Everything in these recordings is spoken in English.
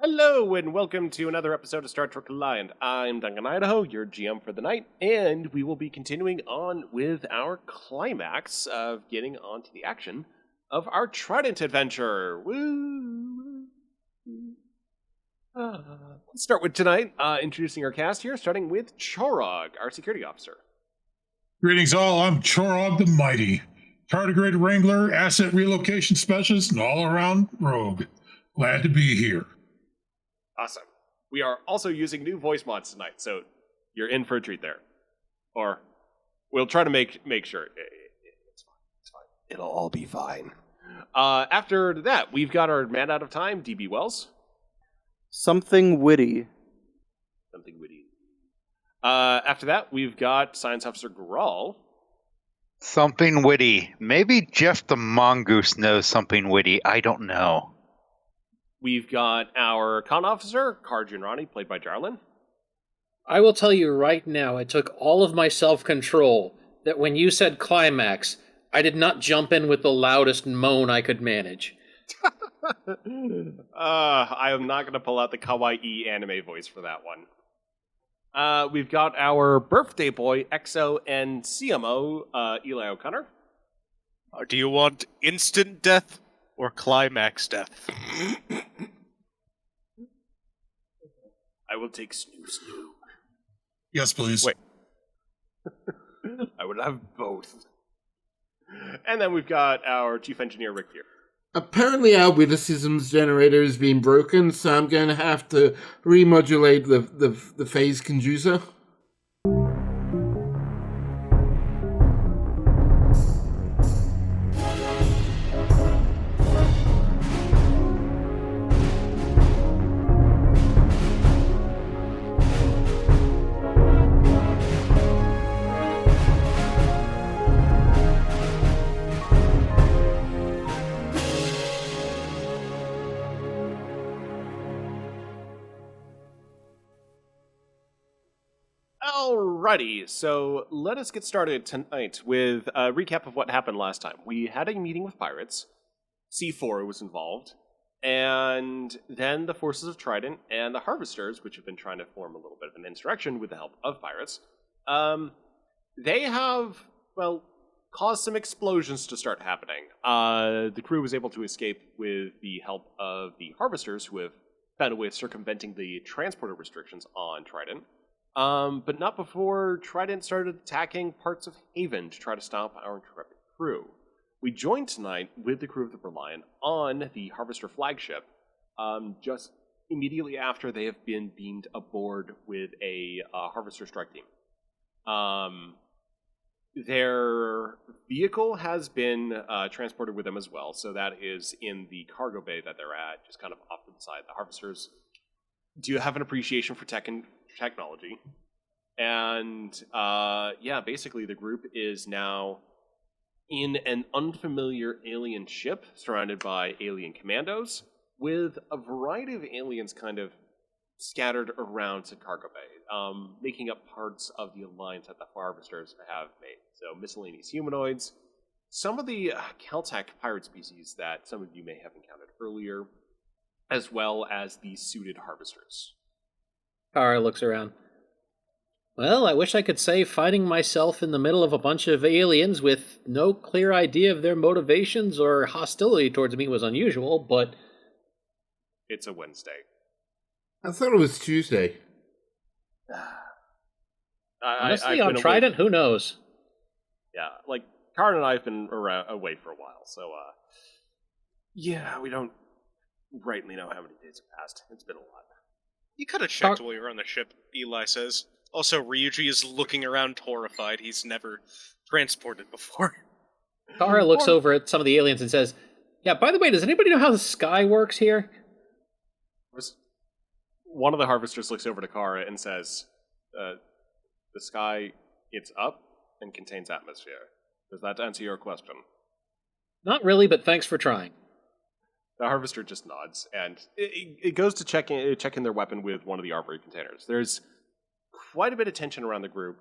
Hello and welcome to another episode of Star Trek Reliant. I'm Duncan Idaho, your GM for the night, and we will be continuing on with our climax of getting onto the action of our Trident adventure. Woo! Let's start with tonight, introducing our cast here, starting with Chorog, our security officer. Greetings all, I'm Chorog the Mighty, tardigrade wrangler, asset relocation specialist, and all-around rogue. Glad to be here. Awesome. We are also using new voice mods tonight, so you're in for a treat there. Or we'll try to make sure. It's fine. It'll all be fine. After that, we've got our man out of time, DB Wells. Something witty. After that, we've got Science Officer Grawl. Something witty. Maybe Jeff the Mongoose knows something witty. I don't know. We've got our Con Officer, Karjun Rani, played by Jarlin. I will tell you right now, it took all of my self-control that when you said climax, I did not jump in with the loudest moan I could manage. I am not going to pull out the kawaii anime voice for that one. We've got our birthday boy, EXO and CMO, Eli O'Connor. Do you want instant death or climax death? I will take snoo. Yes, please. Wait. I would have both. And then we've got our Chief Engineer, Rick here. Apparently our witticisms generator has been broken, so I'm going to have to remodulate the phase conducer. Alrighty, so let us get started tonight with a recap of what happened last time. We had a meeting with pirates, C4 was involved, and then the forces of Trident and the Harvesters, which have been trying to form a little bit of an insurrection with the help of pirates, they have, caused some explosions to start happening. The crew was able to escape with the help of the Harvesters, who have found a way of circumventing the transporter restrictions on Trident. But not before Trident started attacking parts of Haven to try to stop our intrepid crew. We joined tonight with the crew of the Reliant on the Harvester flagship, just immediately after they have been beamed aboard with a Harvester strike team. Their vehicle has been transported with them as well, so that is in the cargo bay that they're at, just kind of off to the side. The Harvesters do have an appreciation for technology. And, basically the group is now in an unfamiliar alien ship surrounded by alien commandos with a variety of aliens kind of scattered around the cargo bay, making up parts of the alliance that the Harvesters have made. So miscellaneous humanoids, some of the Caltech pirate species that some of you may have encountered earlier, as well as the suited Harvesters. Kara looks around. Well, I wish I could say finding myself in the middle of a bunch of aliens with no clear idea of their motivations or hostility towards me was unusual, but... It's a Wednesday. I thought it was Tuesday. Honestly, on Trident, who knows? Yeah, Karen and I have been away for a while, so, we don't rightly know how many days have passed. It's been a lot. You could have checked while you were on the ship, Eli says. Also, Ryuji is looking around horrified. He's never transported before. Kara looks over at some of the aliens and says, yeah, by the way, does anybody know how the sky works here? One of the Harvesters looks over to Kara and says, the sky, it's up and contains atmosphere. Does that answer your question? Not really, but thanks for trying. The Harvester just nods, and it goes to check in their weapon with one of the armory containers. There's quite a bit of tension around the group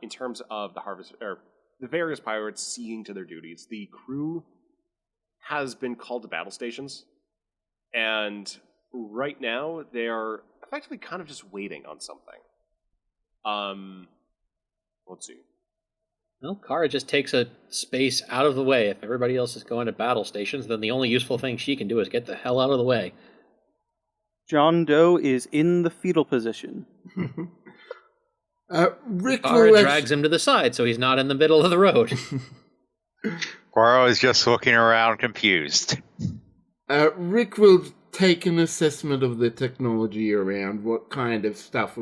in terms of the various pirates seeing to their duties. The crew has been called to battle stations, and right now they are effectively kind of just waiting on something. Let's see. Well, Kara just takes a space out of the way. If everybody else is going to battle stations, then the only useful thing she can do is get the hell out of the way. John Doe is in the fetal position. Rick Kara will drags him to the side so he's not in the middle of the road. Goro is just looking around confused. Rick will take an assessment of the technology around. What kind of stuff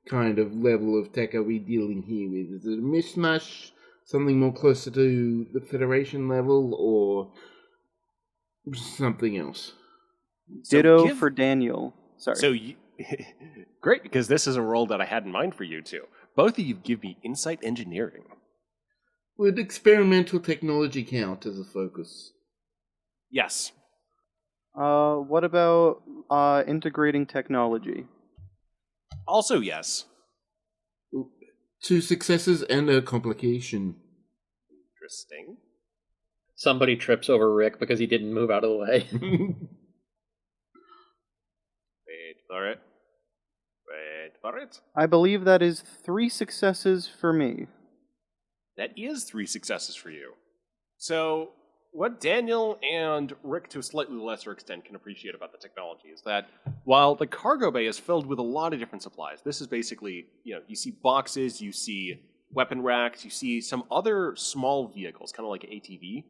kind of level of tech are we dealing here with? Is it a mishmash, something more closer to the Federation level, or something else? Ditto for Daniel. Sorry. So, great, because this is a role that I had in mind for you two. Both of you give me insight engineering. Would experimental technology count as a focus? Yes. What about integrating technology? Also, yes. 2 successes and a complication. Interesting. Somebody trips over Rick because he didn't move out of the way. Wait for it. Wait for it. I believe that is 3 successes for me. That is 3 successes for you. So, what Daniel and Rick, to a slightly lesser extent, can appreciate about the technology is that while the cargo bay is filled with a lot of different supplies, this is basically, you see boxes, you see weapon racks, you see some other small vehicles, kind of like an ATV,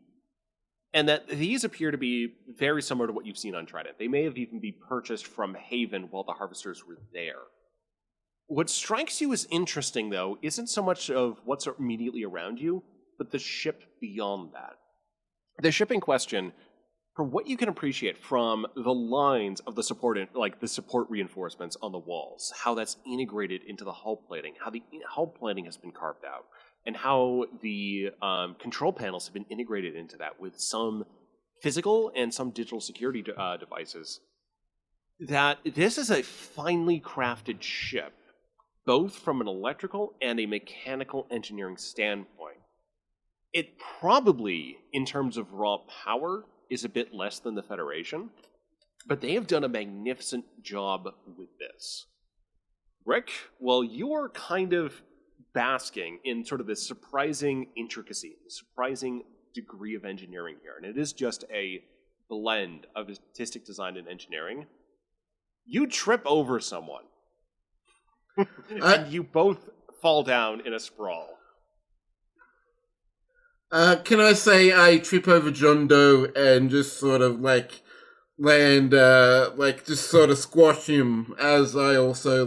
and that these appear to be very similar to what you've seen on Trident. They may have even been purchased from Haven while the Harvesters were there. What strikes you as interesting, though, isn't so much of what's immediately around you, but the ship beyond that. The ship in question, from what you can appreciate from the lines of the support, like the support reinforcements on the walls, how that's integrated into the hull plating, how the hull plating has been carved out, and how the control panels have been integrated into that with some physical and some digital security devices, that this is a finely crafted ship, both from an electrical and a mechanical engineering standpoint. It probably, in terms of raw power, is a bit less than the Federation, but they have done a magnificent job with this. Rick, well, you're kind of basking in sort of this surprising intricacy, surprising degree of engineering here, and it is just a blend of artistic design and engineering. You trip over someone, and you both fall down in a sprawl. Can I say I trip over John Doe and just sort of land, just sort of squash him as I also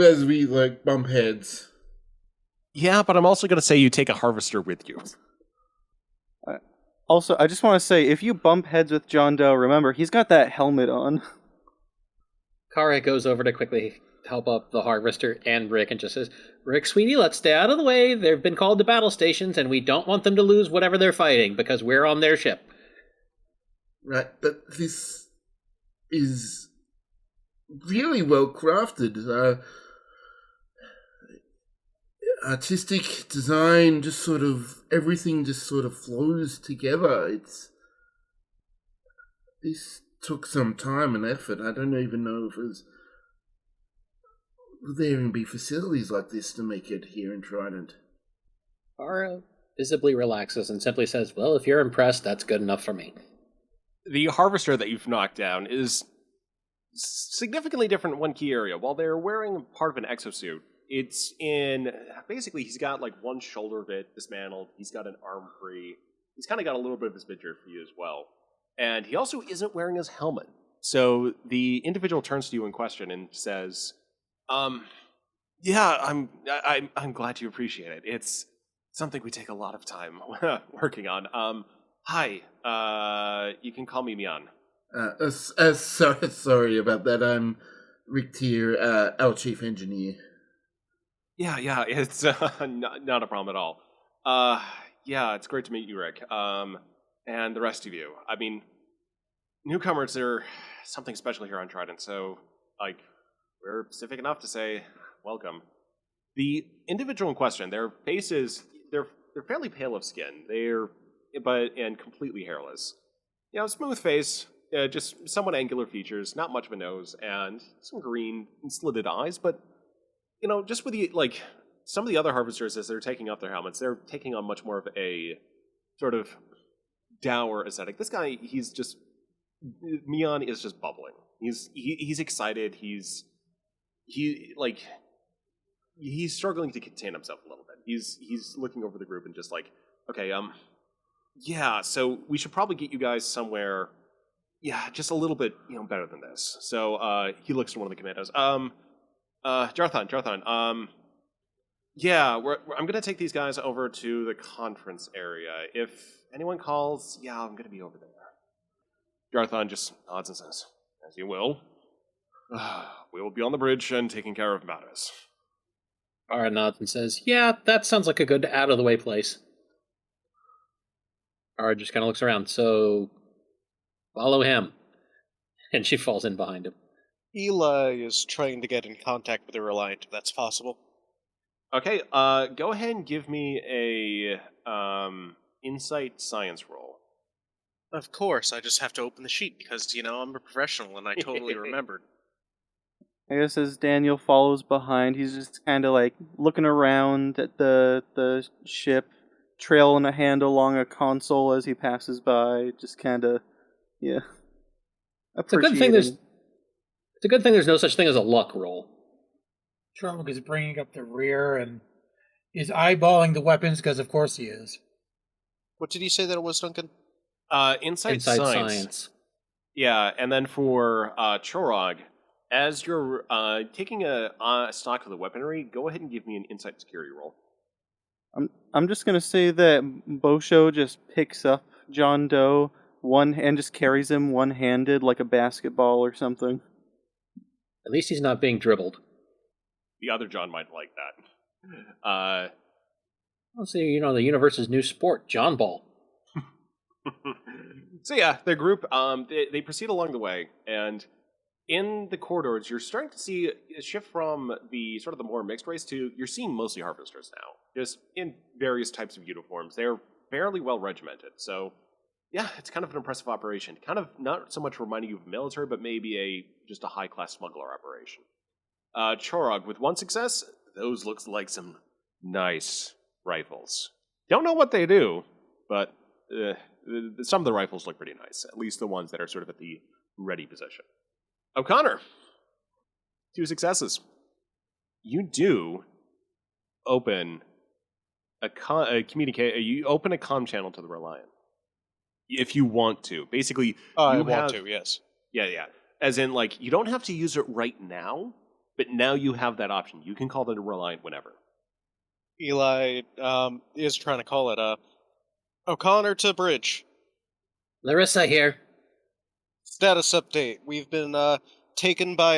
as we bump heads. Yeah, but I'm also going to say you take a Harvester with you. Also, I just want to say, if you bump heads with John Doe, remember, he's got that helmet on. Kara goes over to quickly help up the Harvester and Rick and just says, Rick, sweetie, let's stay out of the way. They've been called to battle stations, and we don't want them to lose whatever they're fighting, because we're on their ship. Right, but this is really well crafted. Artistic design, just sort of, everything just sort of flows together. This took some time and effort. I don't even know if would there even be facilities like this to make it here in Trident? Kara visibly relaxes and simply says, well, if you're impressed, that's good enough for me. The Harvester that you've knocked down is significantly different in one key area. While they're wearing part of an exosuit, it's in, basically he's got one shoulder bit dismantled, he's got an arm free, he's kind of got a little bit of his midriff free as well. And he also isn't wearing his helmet. So the individual turns to you in question and says, yeah, I'm glad you appreciate it. It's something we take a lot of time working on. Hi, you can call me Mian. Sorry about that. I'm Rick Tier, our chief engineer. Yeah, it's not a problem at all. Yeah, it's great to meet you, Rick. And the rest of you. I mean, newcomers are something special here on Trident, so, we're specific enough to say, welcome. The individual in question, their faces, they're fairly pale of skin. And completely hairless. smooth face, just somewhat angular features, not much of a nose, and some green and slitted eyes. But just with some of the other harvesters, as they're taking off their helmets, they're taking on much more of a sort of dour aesthetic. This guy, Mion is just bubbling. He's excited. He's struggling to contain himself a little bit. He's looking over the group and just like, okay, yeah, so we should probably get you guys somewhere, yeah, just a little bit, better than this. So he looks to one of the commandos. Jarthon, yeah, I'm gonna take these guys over to the conference area. If anyone calls, yeah, I'm gonna be over there. Jarthon just nods and says, as you will. We will be on the bridge and taking care of matters. Kara nods and says, yeah, that sounds like a good out-of-the-way place. Kara just kind of looks around, so follow him. And she falls in behind him. Eli is trying to get in contact with the Reliant, if that's possible. Okay, go ahead and give me a insight science roll. Of course, I just have to open the sheet because, I'm a professional and I totally remembered. I guess as Daniel follows behind, he's just kind of like looking around at the ship, trailing a hand along a console as he passes by, just kind of, yeah. It's a good thing there's no such thing as a luck roll. Trump is bringing up the rear and is eyeballing the weapons because, of course, he is. What did you say that it was, Duncan? Insight science. Yeah, and then for Chorog, as you're taking a stock of the weaponry, go ahead and give me an insight security roll. I'm just gonna say that Bosho just picks up John Doe and just carries him one-handed like a basketball or something. At least he's not being dribbled. The other John might like that. Let's see, the universe's new sport, John Ball. So yeah, their group, they proceed along the way, and in the corridors, you're starting to see a shift from the sort of the more mixed race to you're seeing mostly harvesters now, just in various types of uniforms. They're fairly well regimented, so yeah, it's kind of an impressive operation. Kind of not so much reminding you of military, but maybe just a high-class smuggler operation. Chorog, with one success, those looks like some nice rifles. Don't know what they do, but some of the rifles look pretty nice, at least the ones that are sort of at the ready position. O'Connor, 2 successes. You do open you open a comm channel to the Reliant. If you want to. Basically, I want to, yes. Yeah. As in, you don't have to use it right now, but now you have that option. You can call the Reliant whenever. Eli is trying to call it, O'Connor to bridge. Larissa here. Status update. We've been taken by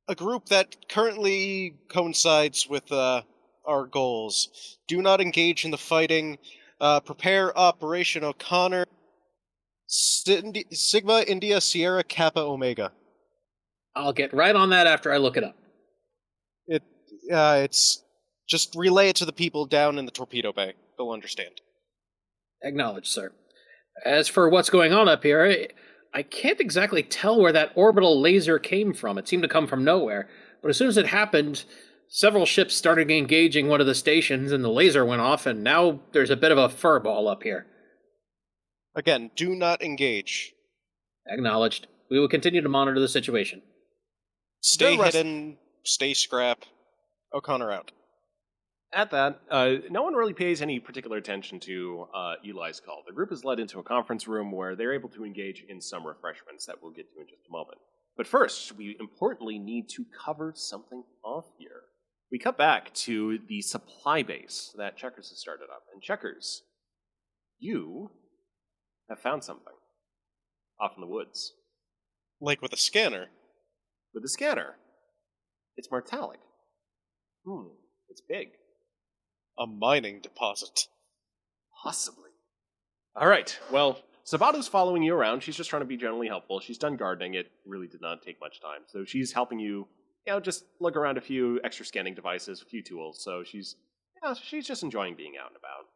a group that currently coincides with our goals. Do not engage in the fighting. Prepare Operation O'Connor. Sigma India Sierra Kappa Omega. I'll get right on that after I look it up. It's just relay it to the people down in the torpedo bay. They'll understand. Acknowledged, sir. As for what's going on up here, I can't exactly tell where that orbital laser came from. It seemed to come from nowhere. But as soon as it happened, several ships started engaging one of the stations, and the laser went off, and now there's a bit of a furball up here. Again, do not engage. Acknowledged. We will continue to monitor the situation. Stay hidden, stay scrap. O'Connor out. At that, no one really pays any particular attention to Eli's call. The group is led into a conference room where they're able to engage in some refreshments that we'll get to in just a moment. But first, we importantly need to cover something off here. We cut back to the supply base that Checkers has started up. And Checkers, you have found something off in the woods. Like with a scanner? With a scanner. It's Martalic. It's big. A mining deposit. Possibly. All right, well, Sabato's following you around. She's just trying to be generally helpful. She's done gardening. It really did not take much time. So she's helping you, just look around a few extra scanning devices, a few tools. So she's just enjoying being out and about.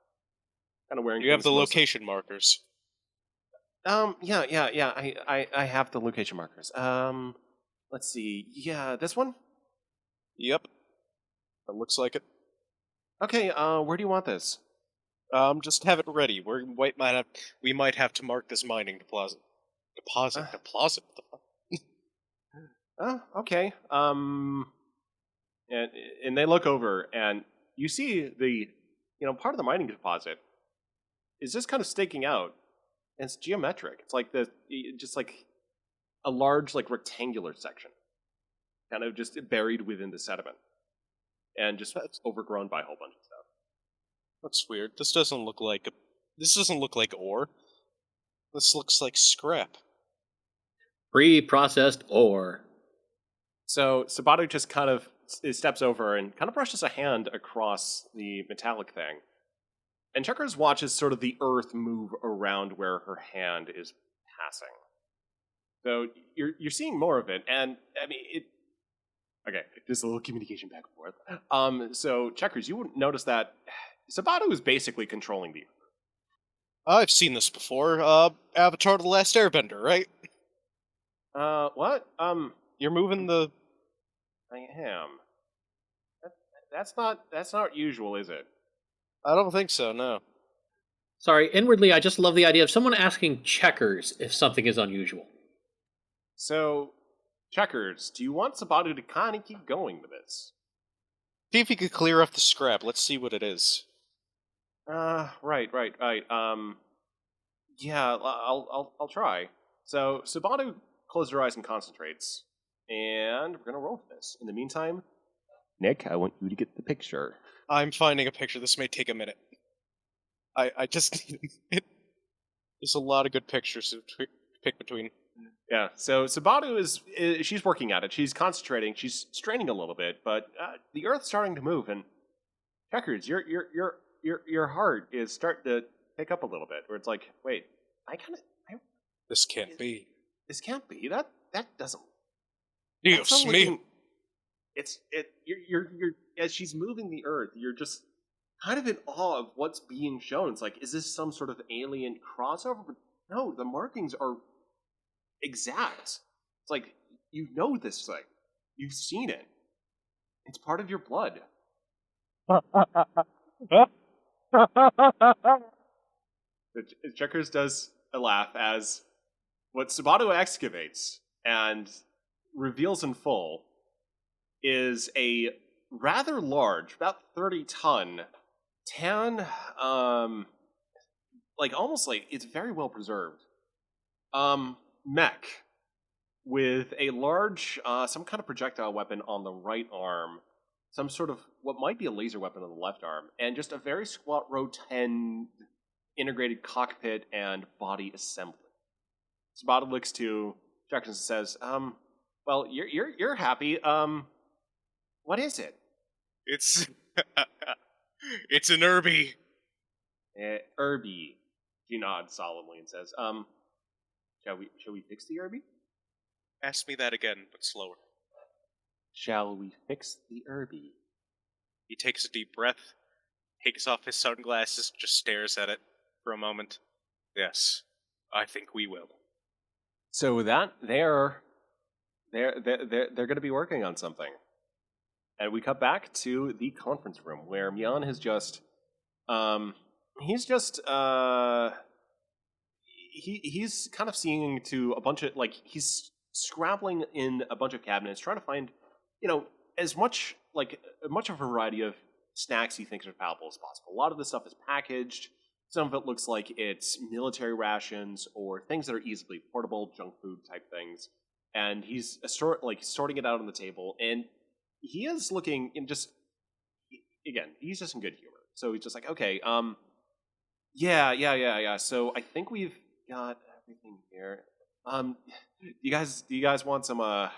Kind of wearing. You have the location markers. Yeah. I have the location markers. Let's see. Yeah, this one? Yep. That looks like it. Okay, where do you want this? Just have it ready. We might have to mark this mining deposit. Deposit. Okay. And they look over, and you see part of the mining deposit is just kind of staking out. And it's geometric. It's like just like a large, like rectangular section, kind of just buried within the sediment, and just overgrown by a whole bunch of stuff. That's weird. This doesn't look like ore. This looks like scrap. Pre-processed ore. So Sabato just kind of steps over and kind of brushes a hand across the metallic thing. And Checkers watches sort of the earth move around where her hand is passing. So you're seeing more of it, and I mean it. Okay, just a little communication back and forth. So Checkers, you would notice that Sabato is basically controlling the earth. I've seen this before. Avatar: The Last Airbender, right? What? You're moving the. I am. That's not usual, is it? I don't think so. No. Sorry, inwardly, I just love the idea of someone asking Checkers if something is unusual. So, Checkers, do you want Sabato to kind of keep going with this? See if you could clear off the scrap. Let's see what it is. Right. Yeah, I'll try. So, Sabato closes her eyes and concentrates, and we're gonna roll for this. In the meantime, Nick, I want you to get the picture. I'm finding a picture. This may take a minute. I just there's a lot of good pictures to pick between. Yeah, so Sabato is she's working at it. She's concentrating. She's straining a little bit, but the Earth's starting to move. And Checkers, your heart is starting to pick up a little bit. Where it's like, wait, This can't be. This can't be. That doesn't. Dios mío. You're as she's moving the Earth, you're just kind of in awe of what's being shown. It's like, is this some sort of alien crossover? But no, the markings are exact. It's like, you know this thing. You've seen it. It's part of your blood. Checkers does a laugh as what Sabato excavates and reveals in full is a rather large, about 30-ton, tan, almost like it's very well preserved, mech with a large, some kind of projectile weapon on the right arm, some sort of what might be a laser weapon on the left arm, and just a very squat rotund integrated cockpit and body assembly. Sabato looks to Jackson and says, well, you're happy. What is it? It's it's an Urbie. Urbie. She nods solemnly and says, shall we fix the Urbie? Ask me that again, but slower. Shall we fix the Urbie? He takes a deep breath, takes off his sunglasses, just stares at it for a moment. Yes, I think we will. So with that, they're going to be working on something. And we cut back to the conference room where Mian has just, he's kind of seeing to a bunch of, he's scrabbling in a bunch of cabinets, trying to find, as much of a variety of snacks he thinks are palatable as possible. A lot of this stuff is packaged. Some of it looks like it's military rations or things that are easily portable, junk food type things. And he's sorting it out on the table, and he is looking in just, again, he's just in good humor. So he's just like, okay, yeah. So I think we've got everything here. Do you guys want some,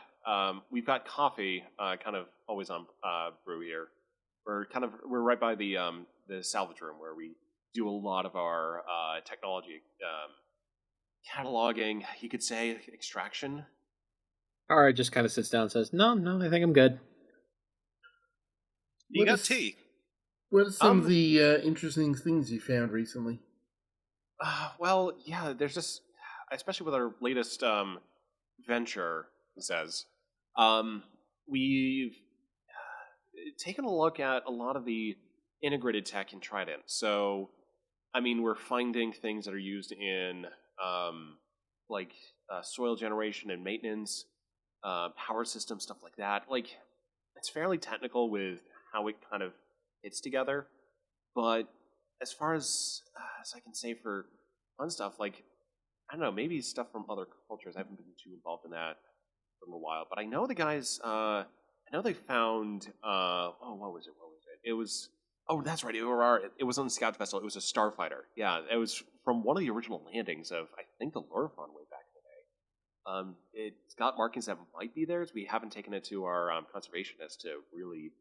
we've got coffee, kind of always on, brew here. We're right by the salvage room where we do a lot of our, technology, cataloging, you could say, extraction. Kara just kind of sits down and says, no, I think I'm good. You got tea. What are some of the interesting things you found recently? Well, yeah, there's just especially with our latest venture, he says, we've taken a look at a lot of the integrated tech in Trident. So, I mean, we're finding things that are used in soil generation and maintenance, power systems, stuff like that. Like, it's fairly technical with how it kind of fits together. But as far as I can say for fun stuff, like, I don't know, maybe stuff from other cultures. I haven't been too involved in that for a while. But I know the guys, I know they found, what was it? It was, that's right, it was on the scout vessel. It was a starfighter. Yeah, it was from one of the original landings of, I think, the Lorifon way back in the day. It's got markings that might be theirs. We haven't taken it to our conservationists to really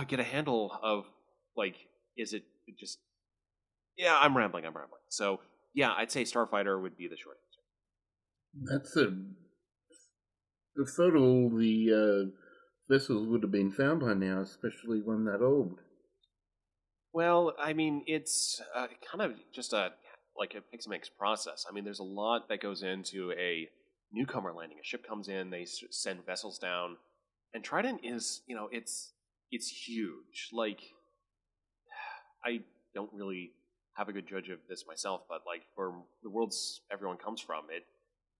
get a handle of, like, is it just... Yeah, I'm rambling. So, yeah, I'd say starfighter would be the short answer. That's I thought all the vessels would have been found by now, especially one that old. Well, I mean, it's kind of just a mix and mix process. I mean, there's a lot that goes into a newcomer landing. A ship comes in, they send vessels down, and Trident is, it's huge. Like, I don't really have a good judge of this myself, but like for the worlds everyone comes from,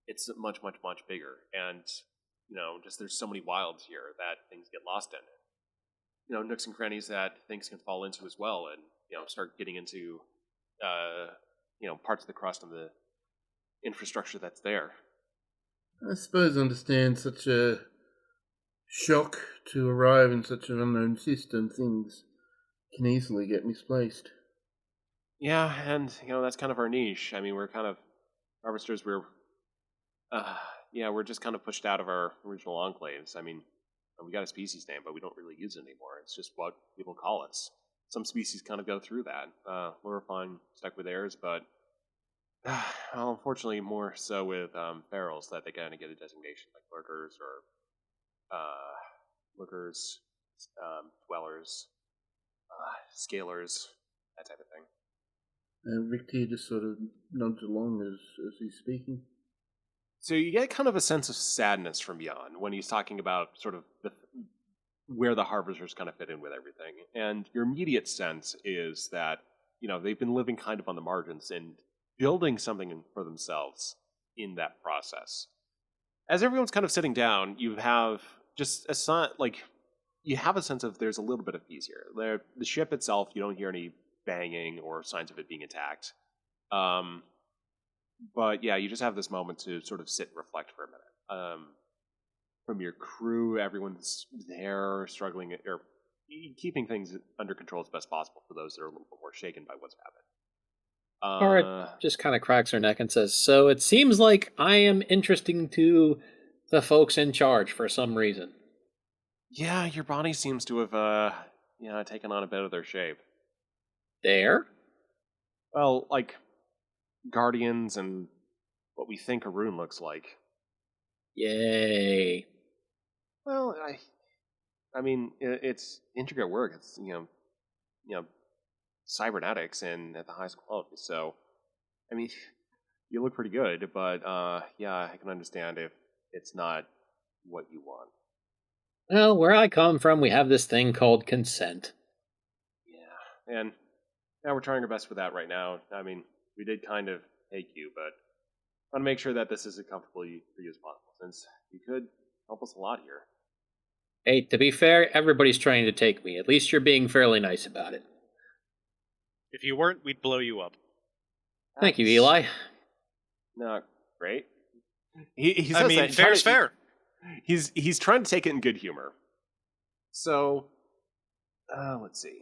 it's much, much, much bigger. And, just there's so many wilds here that things get lost in. Nooks and crannies that things can fall into as well, and, start getting into, parts of the crust and the infrastructure that's there. I suppose I understand such a shock to arrive in such an unknown system. Things can easily get misplaced. Yeah, and, that's kind of our niche. I mean, we're kind of harvesters. We're just kind of pushed out of our original enclaves. I mean, we got a species name, but we don't really use it anymore. It's just what people call us. Some species kind of go through that. Lorifon stuck with theirs, but unfortunately more so with ferals that they kind of get a designation like lurkers or dwellers, scalers, that type of thing. Rick here just sort of nods along as he's speaking. So you get kind of a sense of sadness from Jan when he's talking about sort of where the harvesters kind of fit in with everything. And your immediate sense is that, they've been living kind of on the margins and building something for themselves in that process. As everyone's kind of sitting down, you have just you have a sense of there's a little bit of peace here. The ship itself, you don't hear any banging or signs of it being attacked. But yeah, you just have this moment to sort of sit and reflect for a minute. From your crew, everyone's there struggling or keeping things under control as best possible for those that are a little bit more shaken by what's happened. Cara just kind of cracks her neck and says, "So it seems like I am interesting to the folks in charge for some reason." Yeah, your body seems to have taken on a bit of their shape. There? Well, like guardians and what we think a rune looks like. Yay. Well, I mean, it's intricate work. It's cybernetics and at the highest quality. So, I mean, you look pretty good, but I can understand if it's not what you want. Well, where I come from, we have this thing called consent. Yeah, and now we're trying our best with that right now. I mean, we did kind of take you, but I want to make sure that this is as comfortable for you as possible, since you could help us a lot here. Hey, to be fair, everybody's trying to take me. At least you're being fairly nice about it. If you weren't, we'd blow you up. Thank you, Eli. No, great. He I mean, fair's fair. He's trying to take it in good humor. So, let's see.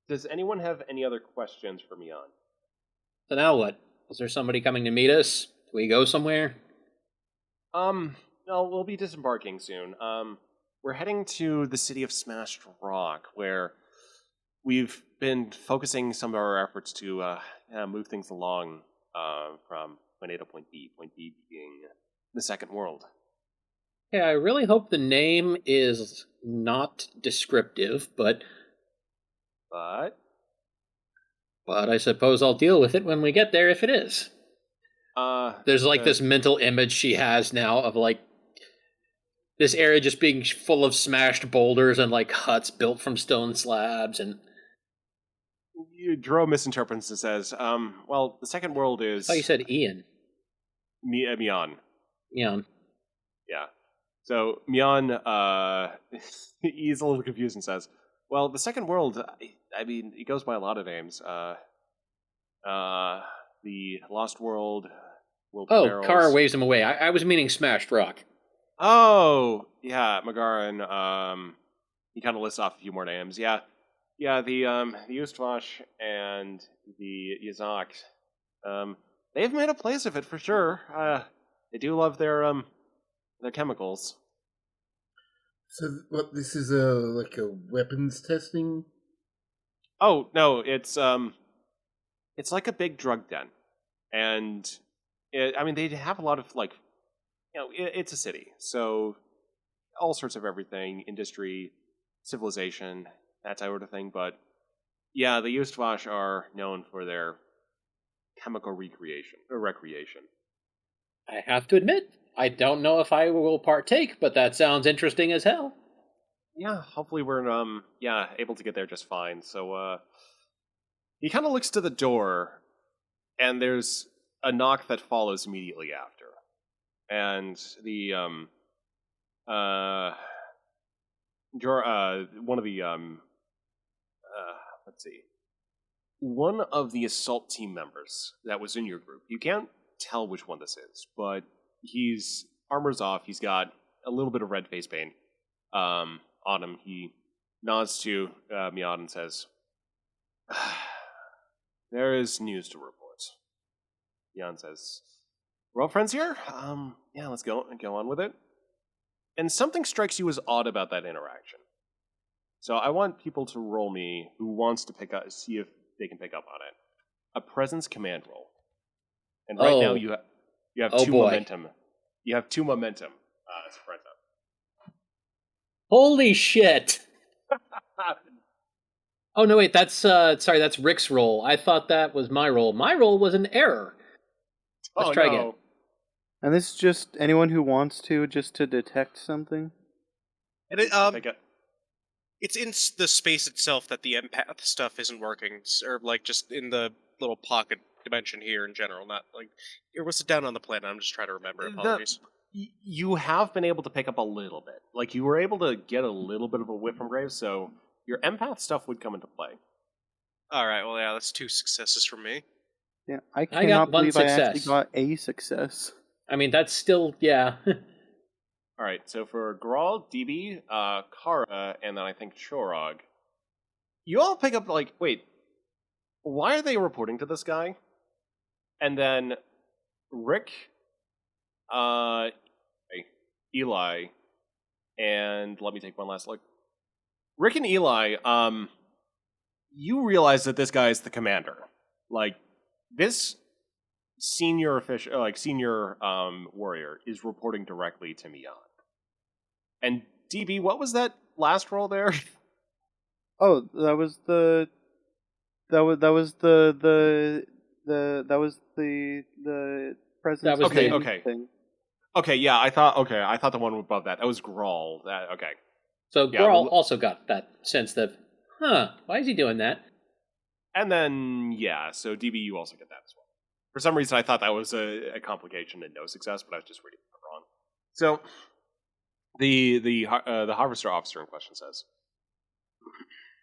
Does anyone have any other questions for me on? So now what? Is there somebody coming to meet us? Do we go somewhere? No, we'll be disembarking soon. We're heading to the city of Smashed Rock, where we've been focusing some of our efforts to move things along from point A to point B being the second world. Yeah, I really hope the name is not descriptive, but I suppose I'll deal with it when we get there if it is. There's like this mental image she has now of like this area just being full of smashed boulders and like huts built from stone slabs and. Dro misinterprets and says, well, the second world is... Oh, you said Ian. Mian. Ian. Yeah. So, Mian, he's a little confused and says, well, the second world, I mean, it goes by a lot of names. The Lost World, World of Barrels. Kara waves him away. I was meaning Smashed Rock. Oh, yeah, Magaran, he kind of lists off a few more names. Yeah, the Ustvash and the Yazak, they've made a place of it for sure. They do love their chemicals. So, what? This is like a weapons testing? Oh no, it's like a big drug den, and I mean they have a lot of like, it's a city, so all sorts of everything, industry, civilization, that type of thing. But yeah, the Ustvash are known for their chemical recreation. I have to admit, I don't know if I will partake, but that sounds interesting as hell. Yeah, hopefully we're able to get there just fine. So he kind of looks to the door, and there's a knock that follows immediately after, and the one of the let's see, one of the assault team members that was in your group. You can't tell which one this is, but he's armor's off. He's got a little bit of red face paint on him. He nods to Miad and says, "There is news to report." Jan says, "We're all friends here. Yeah, let's go on with it." And something strikes you as odd about that interaction. So I want people to roll me who wants to see if they can pick up on it. A presence command roll. And right now you have two momentum. You have 2 momentum. Spread up. Holy shit! Oh no, wait. That's that's Rick's roll. I thought that was my roll. My roll was an error. Let's try again. And this is just anyone who wants to, just to detect something. And it's in the space itself that the empath stuff isn't working, or like just in the little pocket dimension here in general. Not like it was down on the planet. I'm just trying to remember. Apologies. You have been able to pick up a little bit. Like you were able to get a little bit of a whiff from Graves, so your empath stuff would come into play. All right. Well, yeah, that's 2 successes from me. Yeah, I cannot believe I actually got a success. I mean, that's still, yeah. All right, so for Grawl, DB, Kara, and then I think Chorog, you all pick up, like, wait, why are they reporting to this guy? And then Rick, Eli, and let me take one last look. Rick and Eli, you realize that this guy is the commander. Like, this senior official, warrior is reporting directly to Mian. And DB, what was that last roll there? Oh, that was the presence. Okay. Thing. Okay, yeah, I thought the one above that. That was Grawl. Okay. So Grawl also got that sense that, why is he doing that? And then, so DB, you also get that as well. For some reason, I thought that was a complication and no success, but I was just reading it wrong. So, the harvester officer in question says,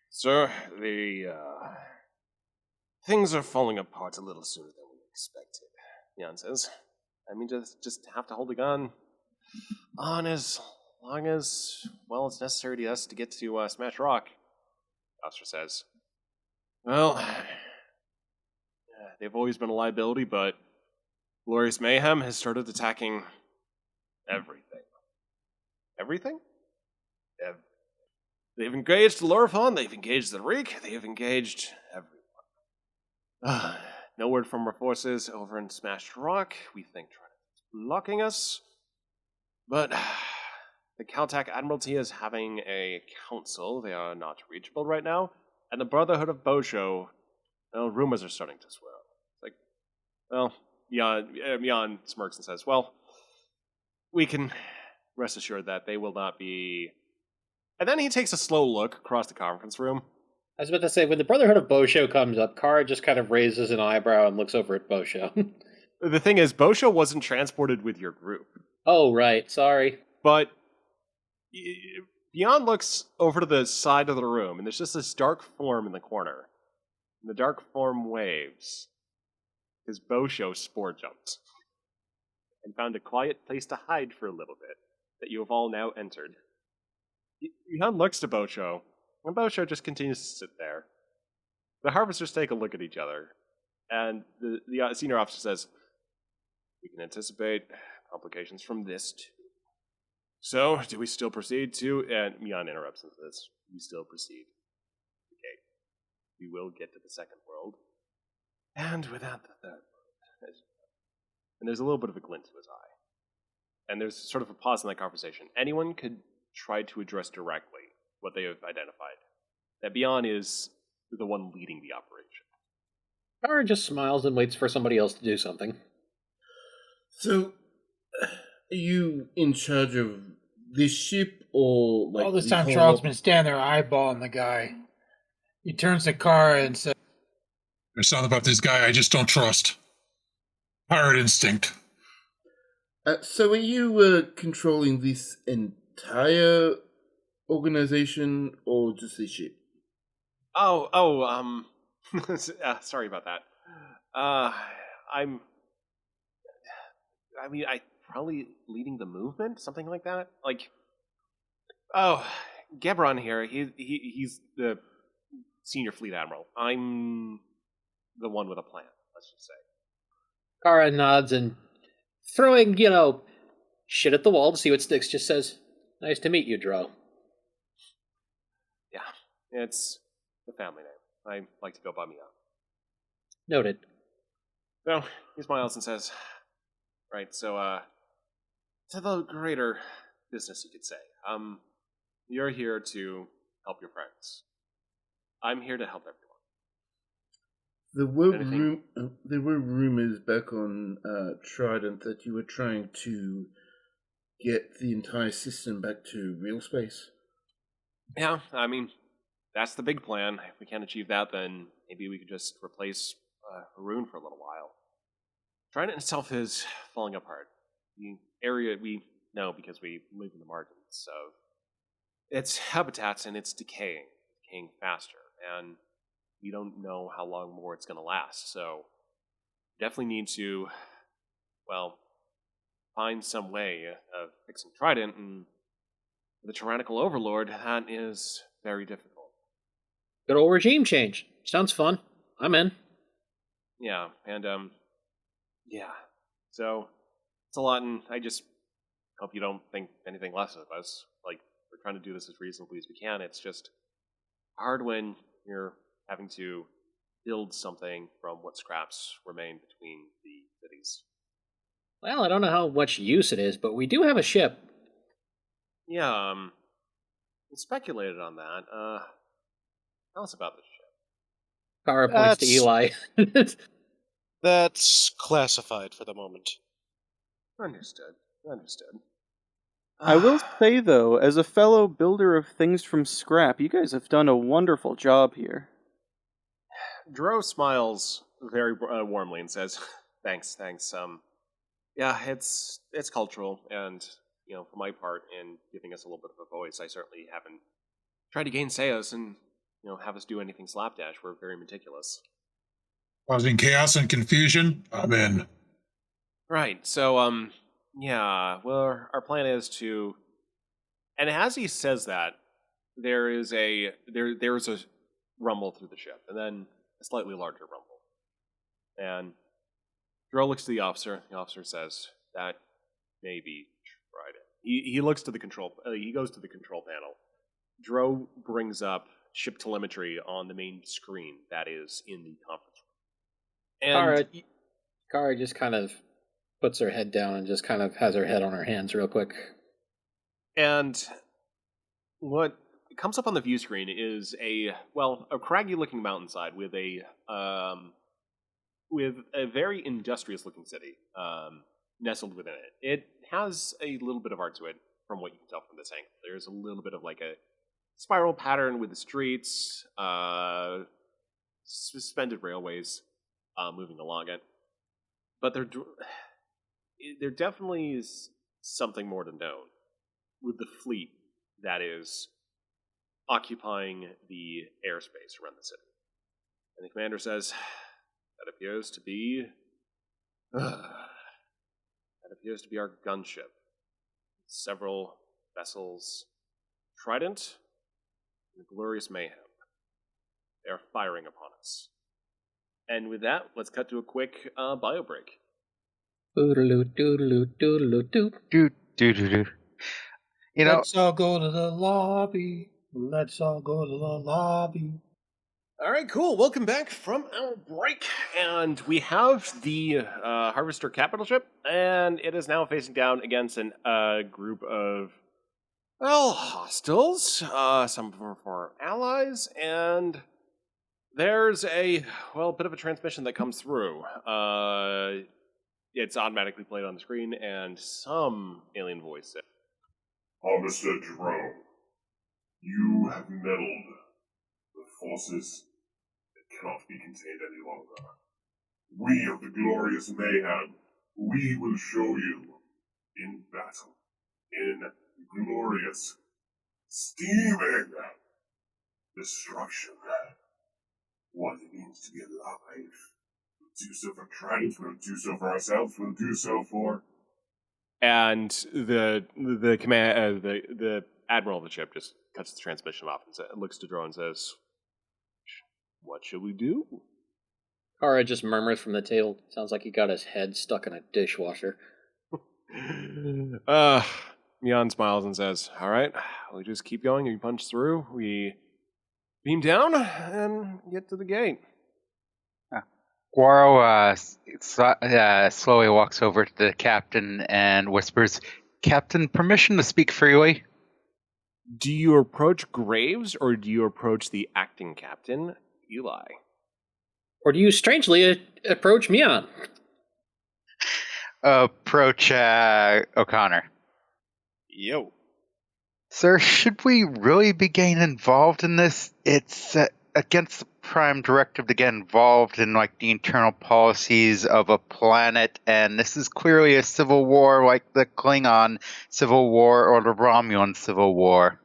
"Sir, the things are falling apart a little sooner than we expected." Jan says, "I mean, just have to hold the gun on as long as it's necessary to us to get to Smash Rock." The officer says, "Well, they've always been a liability, but Glorious Mayhem has started attacking everything. Everything? They've engaged the Lorifon, they've engaged the Reek, they've engaged everyone. No word from our forces over in Smashed Rock. We think Trident is blocking us. But the Caltac Admiralty is having a council. They are not reachable right now. And the Brotherhood of Bosho, rumors are starting to swirl. It's like, Jan smirks and says, well, we can rest assured that they will not be... And then he takes a slow look across the conference room. I was about to say, when the Brotherhood of Bosho comes up, Kara just kind of raises an eyebrow and looks over at Bosho. The thing is, Bosho wasn't transported with your group. Oh, right. Sorry. But Jan looks over to the side of the room, and there's just this dark form in the corner. And the dark form waves. Because Bosho spore jumped. And found a quiet place to hide for a little bit, that you have all now entered. Jan looks to Bosho, and Bosho just continues to sit there. The harvesters take a look at each other, and the senior officer says, we can anticipate complications from this too. So, do we still proceed to... And Jan interrupts and says, we still proceed. Okay. We will get to the second world. And without the third world. And there's a little bit of a glint to his eye. And there's sort of a pause in that conversation. Anyone could try to address directly what they have identified. That Beyond is the one leading the operation. Kara just smiles and waits for somebody else to do something. So, are you in charge of this ship, or like All this the time, whole Charles been standing there eyeballing the guy. He turns to Kara and says, There's something about this guy I just don't trust. Pirate instinct. So are you controlling this entire organization, or just this ship? Sorry about that. I'm probably leading the movement, something like that. Gebron here. He's the senior fleet admiral. I'm the one with a plan. Let's just say. Kara nods and, throwing, shit at the wall to see what sticks, just says, nice to meet you, Dro. Yeah, it's the family name. I like to go by Mia. Noted. So, he smiles and says, right, so, to the greater business, you could say. You're here to help your friends. I'm here to help everyone. There were rumors back on Trident that you were trying to get the entire system back to real space. Yeah, I mean, that's the big plan. If we can't achieve that, then maybe we could just replace Haroon for a little while. Trident itself is falling apart. The area we know because we live in the margins, so its habitats and it's decaying faster, and we don't know how long more it's going to last, so definitely need to, find some way of fixing Trident, and the tyrannical overlord, that is very difficult. Good old regime change. Sounds fun. I'm in. Yeah, and, so it's a lot, and I just hope you don't think anything less of us. We're trying to do this as reasonably as we can. It's just hard when you're having to build something from what scraps remain between the cities. Well, I don't know how much use it is, but we do have a ship. Yeah, we speculated on that. Tell us about this ship. Kara points to Eli. That's classified for the moment. Understood. I will say, though, as a fellow builder of things from scrap, you guys have done a wonderful job here. Dro smiles very warmly and says, thanks. Yeah, it's cultural, and, for my part, in giving us a little bit of a voice, I certainly haven't tried to gainsay us and, have us do anything slapdash. We're very meticulous. Causing chaos and confusion? I'm in. Right, so, our plan is to... And as he says that, there is a rumble through the ship, and then a slightly larger rumble. And Dro looks to the officer. The officer says, that may be Trident. He looks to the control... he goes to the control panel. Dro brings up ship telemetry on the main screen that is in the conference room. And Kara just kind of puts her head down and just kind of has her head on her hands real quick. And what comes up on the view screen is a craggy-looking mountainside with a with a very industrious-looking city nestled within it. It has a little bit of art to it, from what you can tell from this angle. There's a little bit of like a spiral pattern with the streets, suspended railways moving along it. But there definitely is something more to know with the fleet that is occupying the airspace around the city. And the commander says, that appears to be our gunship. Several vessels, Trident and Glorious Mayhem. They are firing upon us. And with that, let's cut to a quick bio break. Doodaloo, doodaloo, doodaloo, doop. Do. You know, Let's all go to the lobby. Let's all go to the lobby. All right, cool. Welcome back from our break. And we have the Harvester capital ship, and it is now facing down against a group of, well, hostiles. Some of them are for allies, and there's a, well, bit of a transmission that comes through. It's automatically played on the screen, and some alien voice said, Harvester Jerome, you have meddled with forces that cannot be contained any longer. We of the Glorious Mayhem, we will show you in battle, in glorious, steaming destruction, what it means to be alive. We'll do so for Trident, we'll do so for ourselves, we'll do so for... and the command, the admiral of the ship just cuts the transmission off and looks to Dro and says, "What should we do?" Kara just murmurs from the table. Sounds like he got his head stuck in a dishwasher. Mian smiles and says, "All right, we just keep going. We punch through. We beam down and get to the gate." Guaro slowly walks over to the captain and whispers, "Captain, permission to speak freely?" Do you approach Graves or do you approach the acting captain, Eli? Or do you strangely approach Mian? Approach O'Connor. Yo. Sir, should we really be getting involved in this? It's against the Prime Directive to get involved in like the internal policies of a planet, and this is clearly a civil war like the Klingon Civil War or the Romulan Civil War.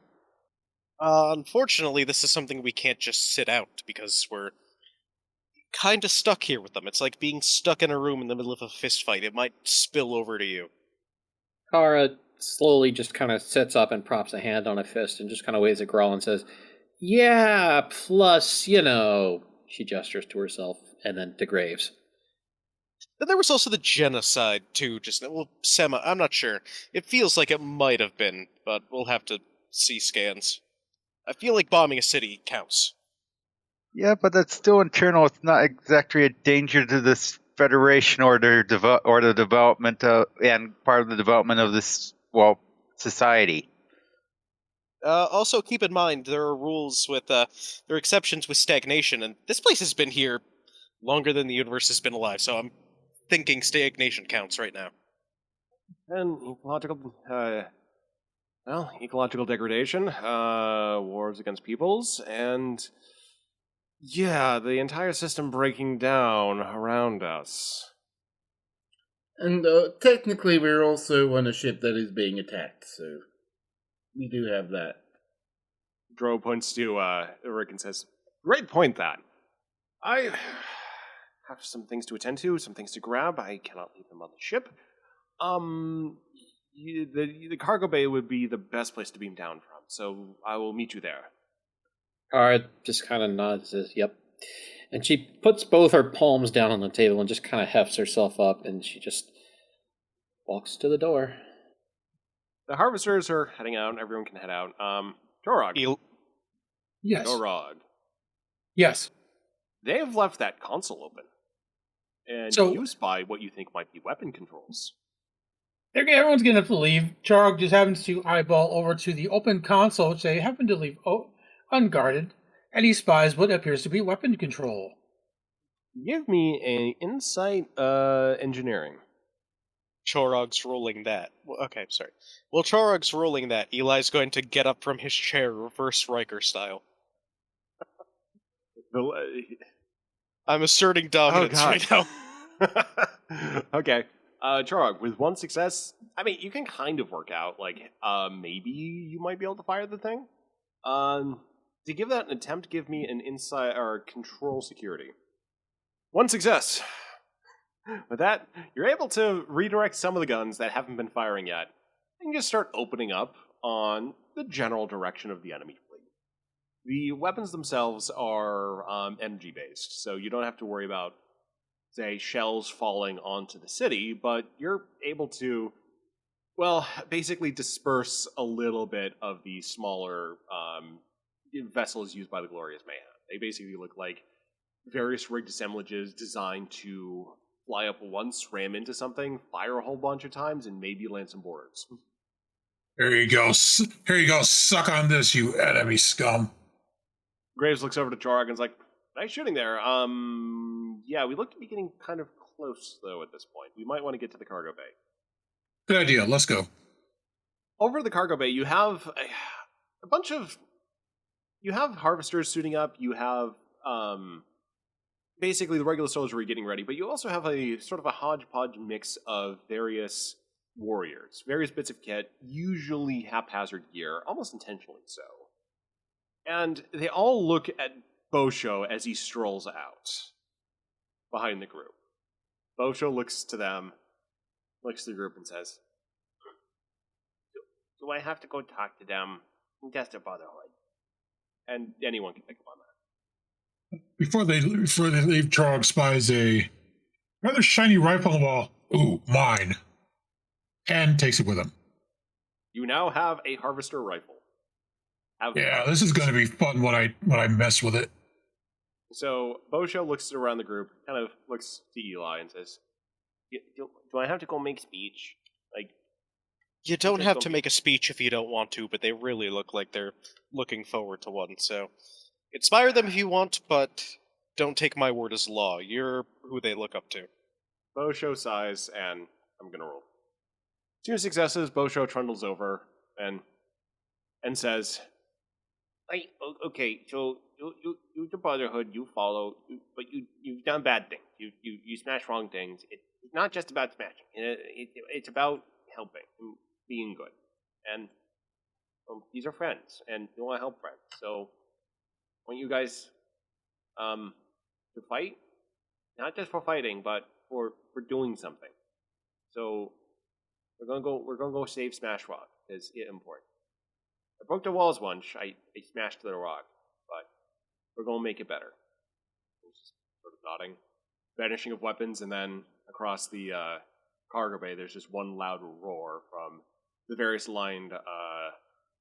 Unfortunately, this is something we can't just sit out, because we're kind of stuck here with them. It's like being stuck in a room in the middle of a fist fight. It might spill over to you. Kara slowly just kind of sits up and props a hand on a fist and just kind of waves at Grawl and says, "Yeah, plus, you know," she gestures to herself and then to Graves. But there was also the genocide, too, I'm not sure. It feels like it might have been, but we'll have to see scans. I feel like bombing a city counts. Yeah, but that's still internal. It's not exactly a danger to this Federation or the development and part of the development of this, well, society. Also, keep in mind, there are rules with, there are exceptions with stagnation, and this place has been here longer than the universe has been alive, so I'm thinking stagnation counts right now. And ecological degradation, wars against peoples, and yeah, the entire system breaking down around us. And technically, we're also on a ship that is being attacked, so we do have that. Dro points to Rick and says, "Great point, that. I have some things to attend to, some things to grab. I cannot leave them on the ship. The cargo bay would be the best place to beam down from, so I will meet you there." Kara just kind of nods and says, "Yep." And she puts both her palms down on the table and just kind of hefts herself up, and she just walks to the door. The harvesters are heading out, and everyone can head out. Torog. Yes. Torog. Yes. They have left that console open. And So- you spy what you think might be weapon controls. Everyone's going to believe Charg just happens to eyeball over to the open console, which they happen to leave unguarded, and he spies what appears to be weapon control. Give me a insight engineering. Chorog's rolling that. Okay, sorry. Well, Chorog's rolling that. Eli's going to get up from his chair, reverse Riker style. I'm asserting dominance right now. Okay. Chorog, with one success, I mean, you can kind of work out, like, maybe you might be able to fire the thing. To give that an attempt, give me an insight or control security. One success. With that, you're able to redirect some of the guns that haven't been firing yet, and just start opening up on the general direction of the enemy fleet. The weapons themselves are energy-based, so you don't have to worry about, say, shells falling onto the city, but you're able to, well, basically disperse a little bit of the smaller vessels used by the Glorious Mayhem. They basically look like various rigged assemblages designed to fly up once, ram into something, fire a whole bunch of times, and maybe land some boards. Here you go. Here you go. Suck on this, you enemy scum. Graves looks over to Chorog and is like, nice shooting there. Yeah, we look to be getting kind of close, though, at this point. We might want to get to the cargo bay. Good idea. Let's go. Over the cargo bay, you have a bunch of... You have harvesters suiting up, you have... basically the regular soldiery getting ready, but you also have a sort of a hodgepodge mix of various warriors, various bits of kit, usually haphazard gear, almost intentionally so. And they all look at Bosho as he strolls out behind the group. Bosho looks to them, looks to the group and says, Do I have to go talk to them? Just a brotherhood. And anyone can pick up on that. Before they leave, Chorog spies a rather shiny rifle on the wall. Ooh, mine. And takes it with him. You now have a harvester rifle. Yeah, this is going to be fun when I mess with it. So Bosho looks around the group, kind of looks to Eli and says, "Do I have to go make speech? Like, you don't have to make a speech if you don't want to, but they really look like they're looking forward to one. So inspire them if you want, but don't take my word as law. You're who they look up to." Bosho sighs, and I'm gonna roll. 2 successes. Bosho trundles over and says, "Okay, so you the Brotherhood, you follow, but you've done bad things. You smash wrong things. It's not just about smashing. It's about helping, and being good. And these are friends, and you want to help friends. So I want you guys to fight, not just for fighting, but for doing something. So we're gonna go save Smash Rock. It's important. I broke the walls once. I smashed the rock, but we're gonna make it better." He's just sort of nodding. Vanishing of weapons, and then across the cargo bay, there's just one loud roar from the various aligned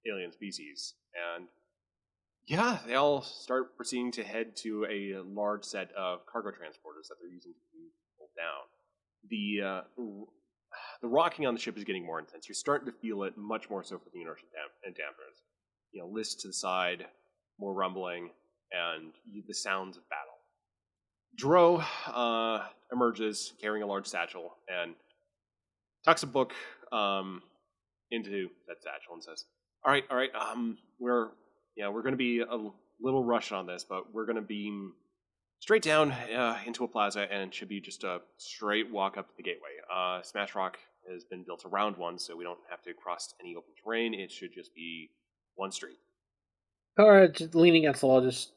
alien species, and yeah, they all start proceeding to head to a large set of cargo transporters that they're using to pull down. The rocking on the ship is getting more intense. You're starting to feel it much more so for the inertia and dampers. You know, list to the side, more rumbling, and the sounds of battle. Dro emerges carrying a large satchel and tucks a book into that satchel and says, "All right, we're going to be a little rushed on this, but we're going to beam straight down into a plaza, and it should be just a straight walk up to the gateway. Smash Rock has been built around one, so we don't have to cross any open terrain. It should just be one street." Kara, just leaning against the wall, just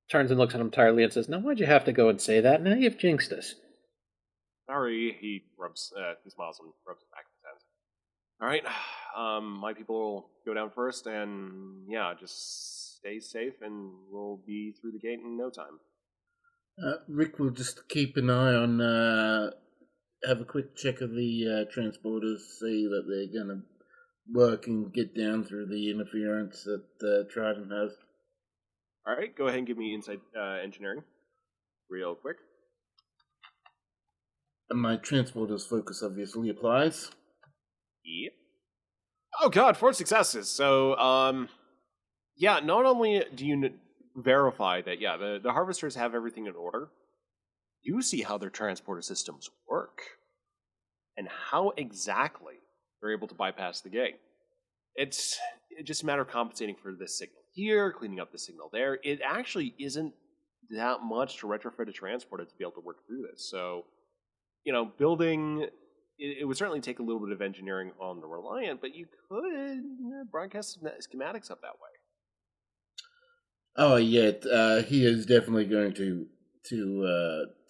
turns and looks at him tiredly and says, "Now why'd you have to go and say that? Now you've jinxed us." Sorry, he smiles and rubs back his hands. "All right, my people will go down first, and yeah, just stay safe, and we'll be through the gate in no time." Rick will just keep an eye on, have a quick check of the transporters, see that they're going to work and get down through the interference that Trident has. All right, go ahead and give me insight engineering real quick. And my transporter's focus obviously applies. Yep. Oh god, 4 successes. So, yeah, not only do you verify that, yeah, the harvesters have everything in order, you see how their transporter systems work and how exactly they're able to bypass the gate. It's just a matter of compensating for this signal here, cleaning up the signal there. It actually isn't that much to retrofit a transporter to be able to work through this. So, building, it would certainly take a little bit of engineering on the Reliant, but you could broadcast schematics up that way. Oh yeah, he is definitely going to do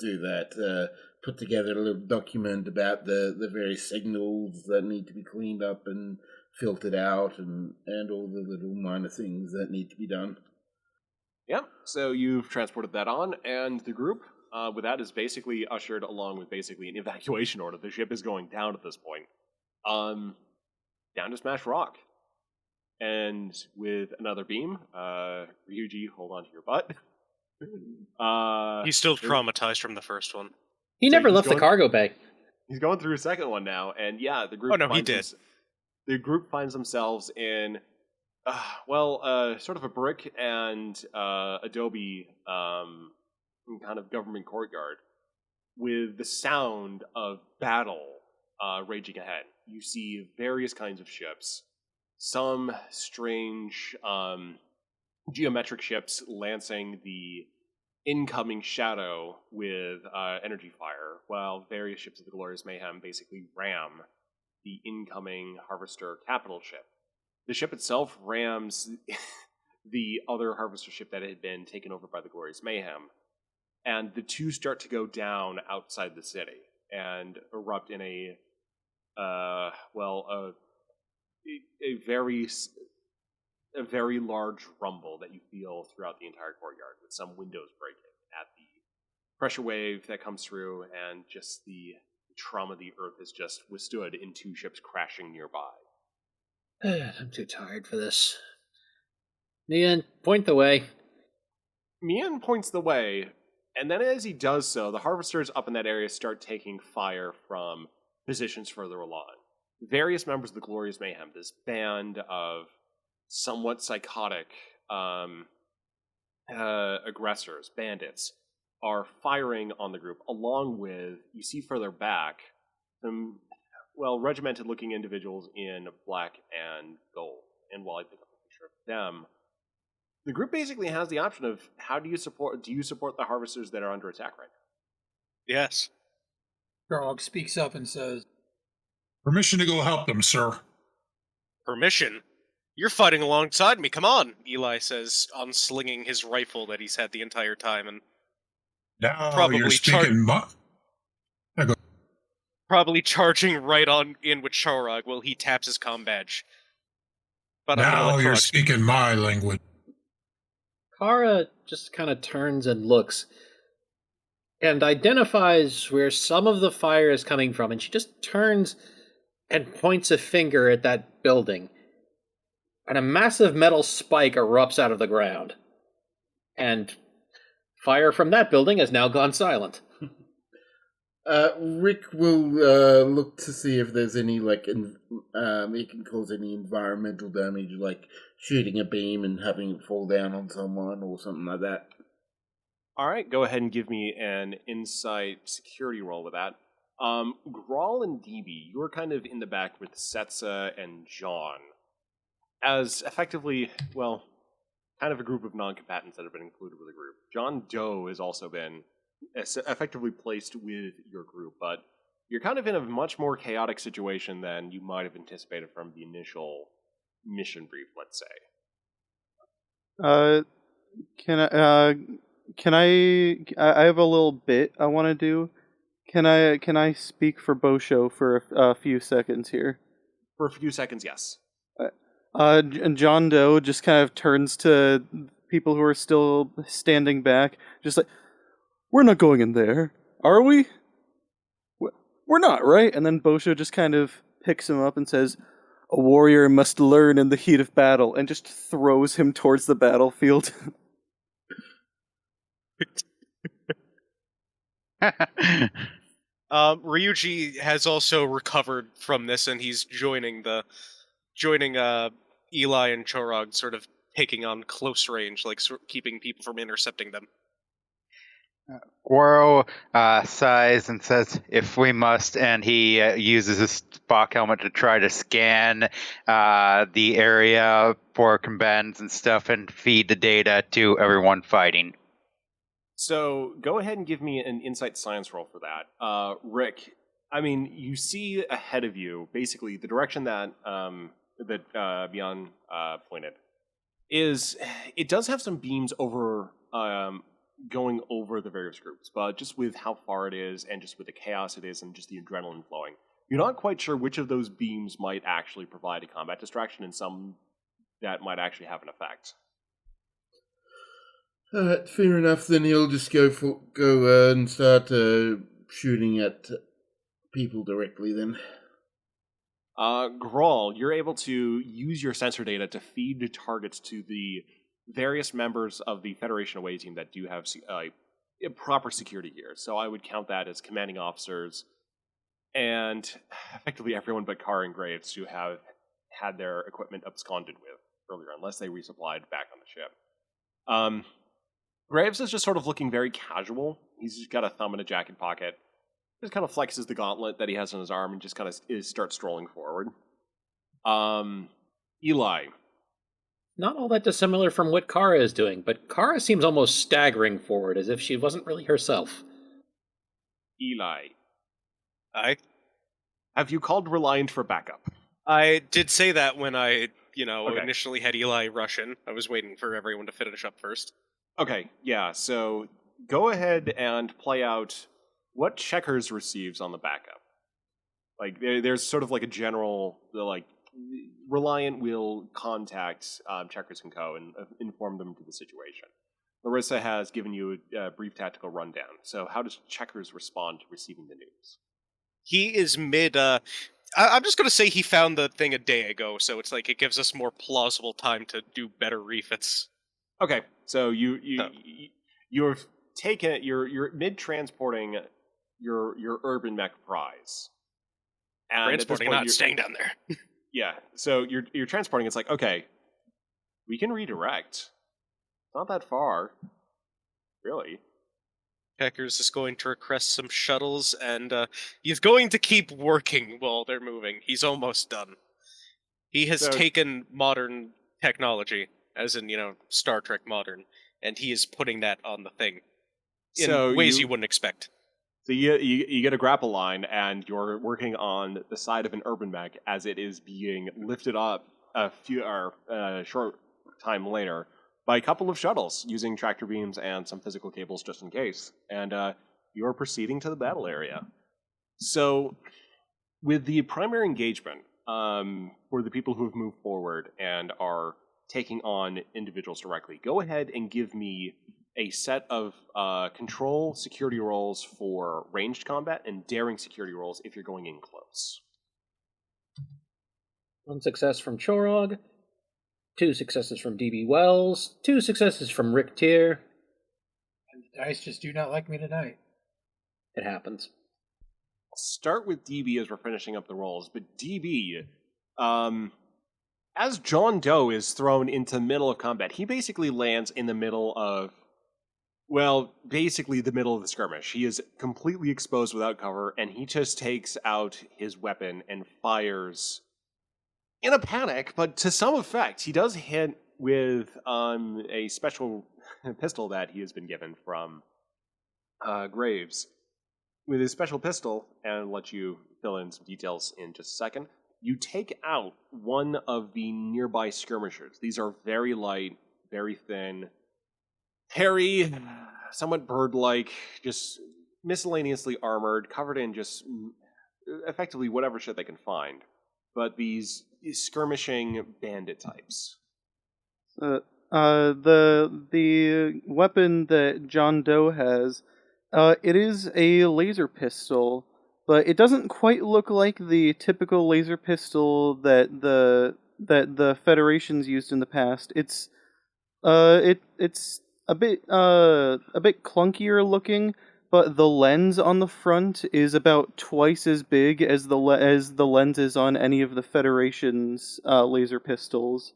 that. Put together a little document about the various signals that need to be cleaned up and filtered out, and all the little minor things that need to be done. Yep. So you've transported that on, and the group with that is basically ushered along with basically an evacuation order. The ship is going down at this point. Down to Smash Rock. And with another beam, Ryuji, hold on to your butt. He's still traumatized from the first one. He never left the cargo bay. He's going through a second one now, and yeah, the group. Oh no, he did. The group finds themselves in, sort of a brick and adobe kind of government courtyard with the sound of battle raging ahead. You see various kinds of ships, some strange geometric ships lancing the incoming shadow with energy fire, while various ships of the Glorious Mayhem basically ram the incoming Harvester capital ship. The ship itself rams the other Harvester ship that had been taken over by the Glorious Mayhem, and the two start to go down outside the city and erupt in a very large rumble that you feel throughout the entire courtyard, with some windows breaking at the pressure wave that comes through, and just the trauma the Earth has just withstood in two ships crashing nearby. I'm too tired for this. Mian, point the way. Mian points the way, and then as he does so, the Harvesters up in that area start taking fire from positions further along. Various members of the Glorious Mayhem, this band of somewhat psychotic aggressors, bandits, are firing on the group, along with, you see further back, some, regimented-looking individuals in black and gold. And while I pick up a picture of them, the group basically has the option of, do you support the Harvesters that are under attack right now? Yes. Grog speaks up and says, Permission to go help them, sir. Permission? You're fighting alongside me, come on, Eli says, unslinging his rifle that he's had the entire time, and Now you're speaking probably charging right on in with Chorog while he taps his comm badge. But now you're speaking my language. Kara just kind of turns and looks and identifies where some of the fire is coming from, and she just turns and points a finger at that building. And a massive metal spike erupts out of the ground. And fire from that building has now gone silent. Rick will look to see if there's any, it can cause any environmental damage, like shooting a beam and having it fall down on someone or something like that. All right, go ahead and give me an insight security roll with that. Grawl and DB, you're kind of in the back with Setsa and John, as effectively, kind of a group of non-combatants that have been included with the group. John Doe has also been effectively placed with your group, but you're kind of in a much more chaotic situation than you might have anticipated from the initial mission brief, let's say. I have a little bit I want to do. Can I speak for Bosho for a few seconds here? For a few seconds, yes. And John Doe just kind of turns to people who are still standing back, just like, we're not going in there, are we? We're not, right? And then Bosho just kind of picks him up and says, a warrior must learn in the heat of battle, and just throws him towards the battlefield. Ryuji has also recovered from this, and he's joining Eli and Chorog, sort of taking on close range, keeping people from intercepting them. Goro sighs and says, "If we must," and he uses his Spock helmet to try to scan the area for combatants and stuff and feed the data to everyone fighting. So go ahead and give me an insight science roll for that. Rick, I mean, you see ahead of you, basically, the direction that Beyond pointed is, it does have some beams over, going over the various groups, but just with how far it is and just with the chaos it is and just the adrenaline flowing, you're not quite sure which of those beams might actually provide a combat distraction and some that might actually have an effect. Fair enough. Then he'll just go and start shooting at people directly. Then. Grawl, you're able to use your sensor data to feed targets to the various members of the Federation away team that do have proper security gear. So I would count that as commanding officers and effectively everyone but Carr and Graves who have had their equipment absconded with earlier, unless they resupplied back on the ship. Graves is just sort of looking very casual. He's just got a thumb in a jacket pocket. Just kind of flexes the gauntlet that he has on his arm and just kind of starts strolling forward. Eli. Not all that dissimilar from what Kara is doing, but Kara seems almost staggering forward, as if she wasn't really herself. Eli. Aye? Have you called Reliant for backup? I did say that when I, Okay. initially had Eli rush in. I was waiting for everyone to finish up first. Okay, yeah, so go ahead and play out what Checkers receives on the backup. Like, there's sort of like a general, Reliant will contact Checkers and Co. and inform them to the situation. Larissa has given you a brief tactical rundown. So how does Checkers respond to receiving the news? He is mid, I'm just gonna say he found the thing a day ago, so it's like it gives us more plausible time to do better refits. Okay, so you're mid transporting your urban mech prize. And Transporting, not staying down there. Yeah, so you're transporting. It's like, okay, we can redirect. Not that far, really. Checkers is going to request some shuttles, and he's going to keep working while they're moving. He's almost done. He has taken modern technology, as in, Star Trek modern, and he is putting that on the thing in ways you wouldn't expect. So you get a grapple line, and you're working on the side of an urban mech as it is being lifted up a short time later by a couple of shuttles using tractor beams and some physical cables just in case. And you're proceeding to the battle area. So with the primary engagement for the people who have moved forward and are taking on individuals directly, go ahead and give me a set of control security rolls for ranged combat and daring security rolls if you're going in close. 1 success from Chorog, 2 successes from DB Wells, 2 successes from Rick Tier. And the dice just do not like me tonight. It happens. I'll start with DB as we're finishing up the rolls, but DB, as John Doe is thrown into the middle of combat, he basically lands in the middle of, basically the middle of the skirmish. He is completely exposed without cover, and he just takes out his weapon and fires in a panic, but to some effect. He does hit with a special pistol that he has been given from Graves. With his special pistol, and I'll let you fill in some details in just a second, you take out one of the nearby skirmishers. These are very light, very thin, hairy, somewhat bird-like, just miscellaneously armored, covered in just effectively whatever shit they can find. But these skirmishing bandit types. The weapon that John Doe has, it is a laser pistol, but it doesn't quite look like the typical laser pistol that the Federation's used in the past. It's a bit clunkier looking, but the lens on the front is about twice as big as the lenses on any of the Federation's laser pistols,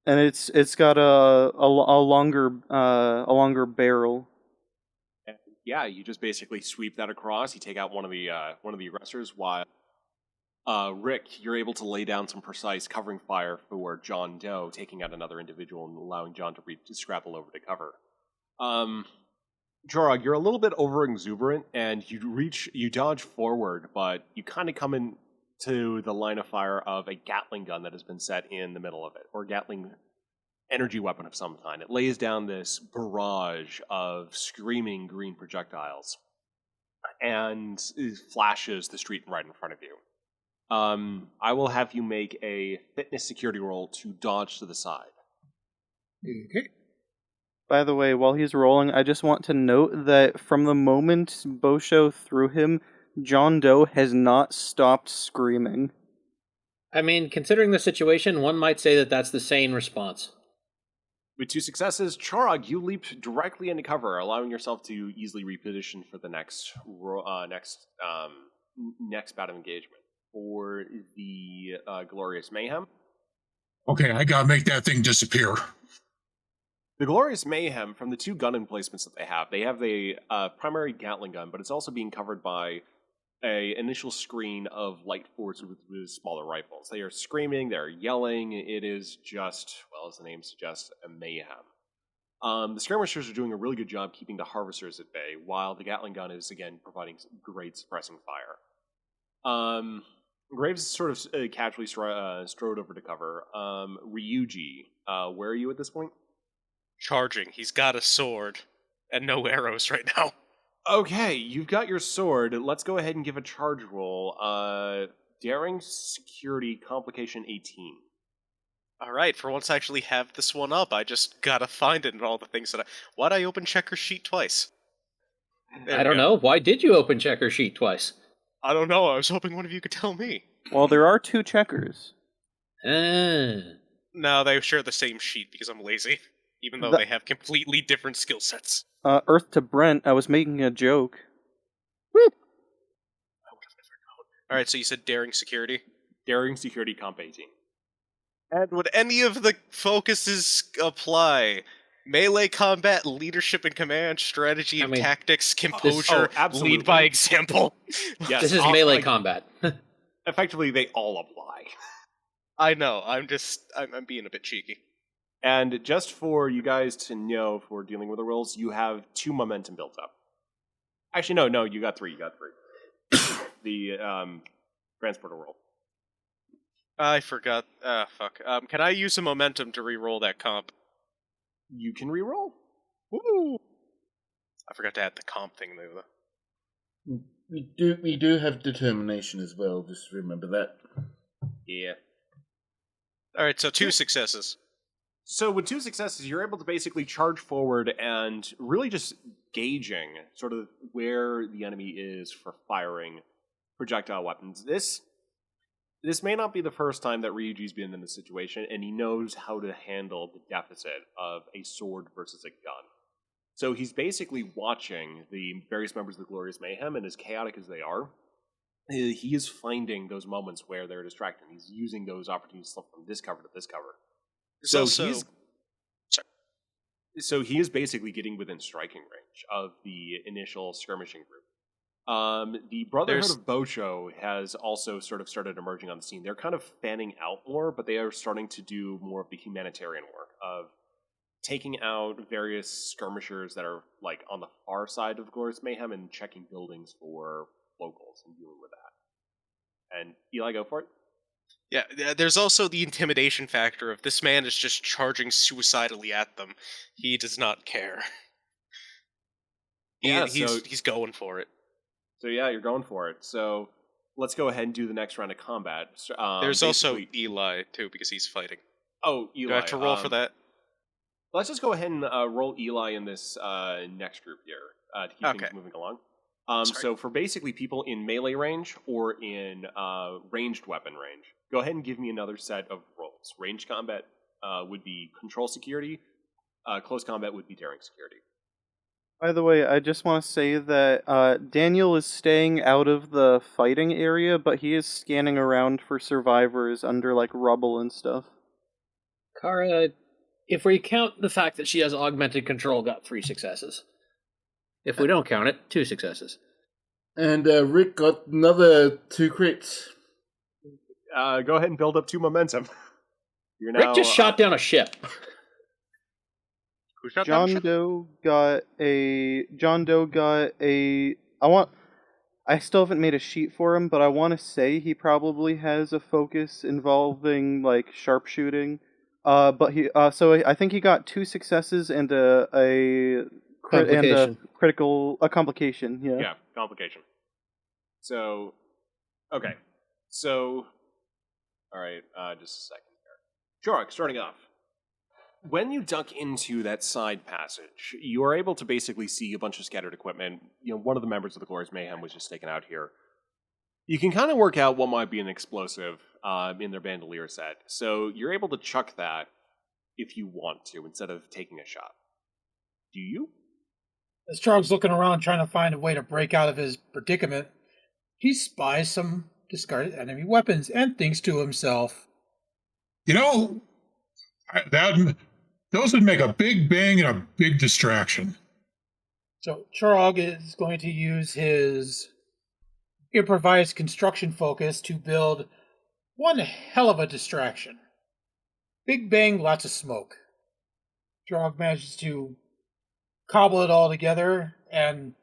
and it's got a longer barrel. And yeah, you just basically sweep that across. You take out one of the aggressors, while Rick, you're able to lay down some precise covering fire for John Doe, taking out another individual and allowing John to scrabble over to cover. Jorog, you're a little bit over exuberant, and you dodge forward, but you kind of come into the line of fire of a Gatling gun that has been set in the middle of it, or Gatling energy weapon of some kind. It lays down this barrage of screaming green projectiles, and it flashes the street right in front of you. I will have you make a fitness security roll to dodge to the side. Okay. By the way, while he's rolling, I just want to note that from the moment Bosho threw him, John Doe has not stopped screaming. I mean, considering the situation, one might say that that's the sane response. With 2 successes, Chorog, you leap directly into cover, allowing yourself to easily reposition for the next bout of engagement. For the Glorious Mayhem. Okay, I gotta make that thing disappear. The Glorious Mayhem, from the 2 gun emplacements that they have the primary Gatling gun, but it's also being covered by a initial screen of light force with smaller rifles. They are screaming, they're yelling. It is just, well, as the name suggests, a mayhem. The skirmishers are doing a really good job keeping the harvesters at bay, while the Gatling gun is, again, providing great suppressing fire. Graves sort of casually strode over to cover. Ryuji, where are you at this point? Charging. He's got a sword and no arrows right now. Okay, you've got your sword. Let's go ahead and give a charge roll. Daring Security Complication 18. Alright, for once I actually have this one up, I just gotta find it and all the things that Why'd I open Checker's sheet twice? I don't know. Why did you open Checker's sheet twice? I don't know, I was hoping one of you could tell me. Well, there are 2 checkers. No, they share the same sheet because I'm lazy. Even though they have completely different skill sets. Earth to Brent, I was making a joke. I would have never known. Alright, so you said Daring Security? Daring Security Comp 18. And would any of the focuses apply? Melee combat, leadership and command, strategy and tactics, composure, lead by example. Yes, this is melee combat. Effectively, they all apply. I know, I'm being a bit cheeky. And just for you guys to know, if we're dealing with the rolls, you have 2 momentum built up. Actually, no, you got 3. The transporter roll. I forgot. Fuck. Can I use a momentum to re-roll that comp? You can re-roll. Woo! I forgot to add the comp thing though. We do have determination as well. Just remember that. Yeah. All right, so 2 successes. So with 2 successes, you're able to basically charge forward and really just gauging sort of where the enemy is for firing projectile weapons. This may not be the first time that Ryuji's been in this situation, and he knows how to handle the deficit of a sword versus a gun. So he's basically watching the various members of the Glorious Mayhem, and as chaotic as they are, he is finding those moments where they're distracted. He's using those opportunities to slip from this cover to this cover. So he is basically getting within striking range of the initial skirmishing group. The Brotherhood of Bosho has also sort of started emerging on the scene. They're kind of fanning out more, but they are starting to do more of the humanitarian work of taking out various skirmishers that are like on the far side of Glorious Mayhem and checking buildings for locals and dealing with that. And Eli, go for it. Yeah, there's also the intimidation factor of this man is just charging suicidally at them. He does not care. He's going for it. So yeah, you're going for it. So let's go ahead and do the next round of combat. There's also Eli, too, because he's fighting. Oh, Eli. Do I have to roll for that? Let's just go ahead and roll Eli in this next group here to keep things moving along. So for basically people in melee range or in ranged weapon range, go ahead and give me another set of rolls. Ranged combat would be control security. Close combat would be daring security. By the way, I just want to say that Daniel is staying out of the fighting area, but he is scanning around for survivors under, like, rubble and stuff. Kara, if we count the fact that she has augmented control, got 3 successes. If we don't count it, 2 successes. And Rick got another 2 crits. Go ahead and build up 2 momentum. You're now, Rick just shot down a ship. Who shot John them? Doe got a. I still haven't made a sheet for him, but I want to say he probably has a focus involving like sharpshooting. But I think he got 2 successes and a Complication. complication. Yeah. Yeah, complication. So, okay. So, all right, just a second here. Jorok, starting off. When you duck into that side passage, you are able to basically see a bunch of scattered equipment. You know, one of the members of the Glorious Mayhem was just taken out here. You can kind of work out what might be an explosive in their bandolier set. So you're able to chuck that if you want to, instead of taking a shot. Do you? As Charles looking around trying to find a way to break out of his predicament, he spies some discarded enemy weapons and thinks to himself, You know, those would make a big bang and a big distraction. so Chorog is going to use his improvised construction focus to build one hell of a distraction. Big bang, lots of smoke. Chorog manages to cobble it all together and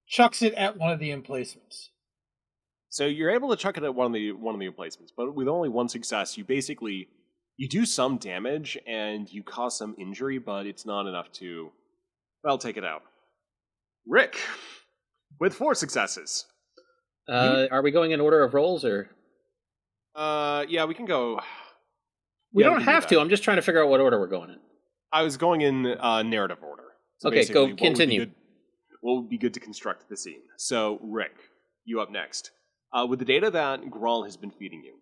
chucks it at one of the emplacements. So you're able to chuck it at one of the emplacements, but with only 1 success, you do some damage and you cause some injury, but it's not enough to, well, take it out. Rick, with 4 successes. Are we going in order of rolls, or? Yeah, we can go. We Yeah, don't can do have that. to. I'm just trying to figure out what order we're going in. I was going in narrative order. So Okay, basically, go, what would be continue. good- What would be good to construct the scene? So, Rick, you up next. With the data that Grawl has been feeding you,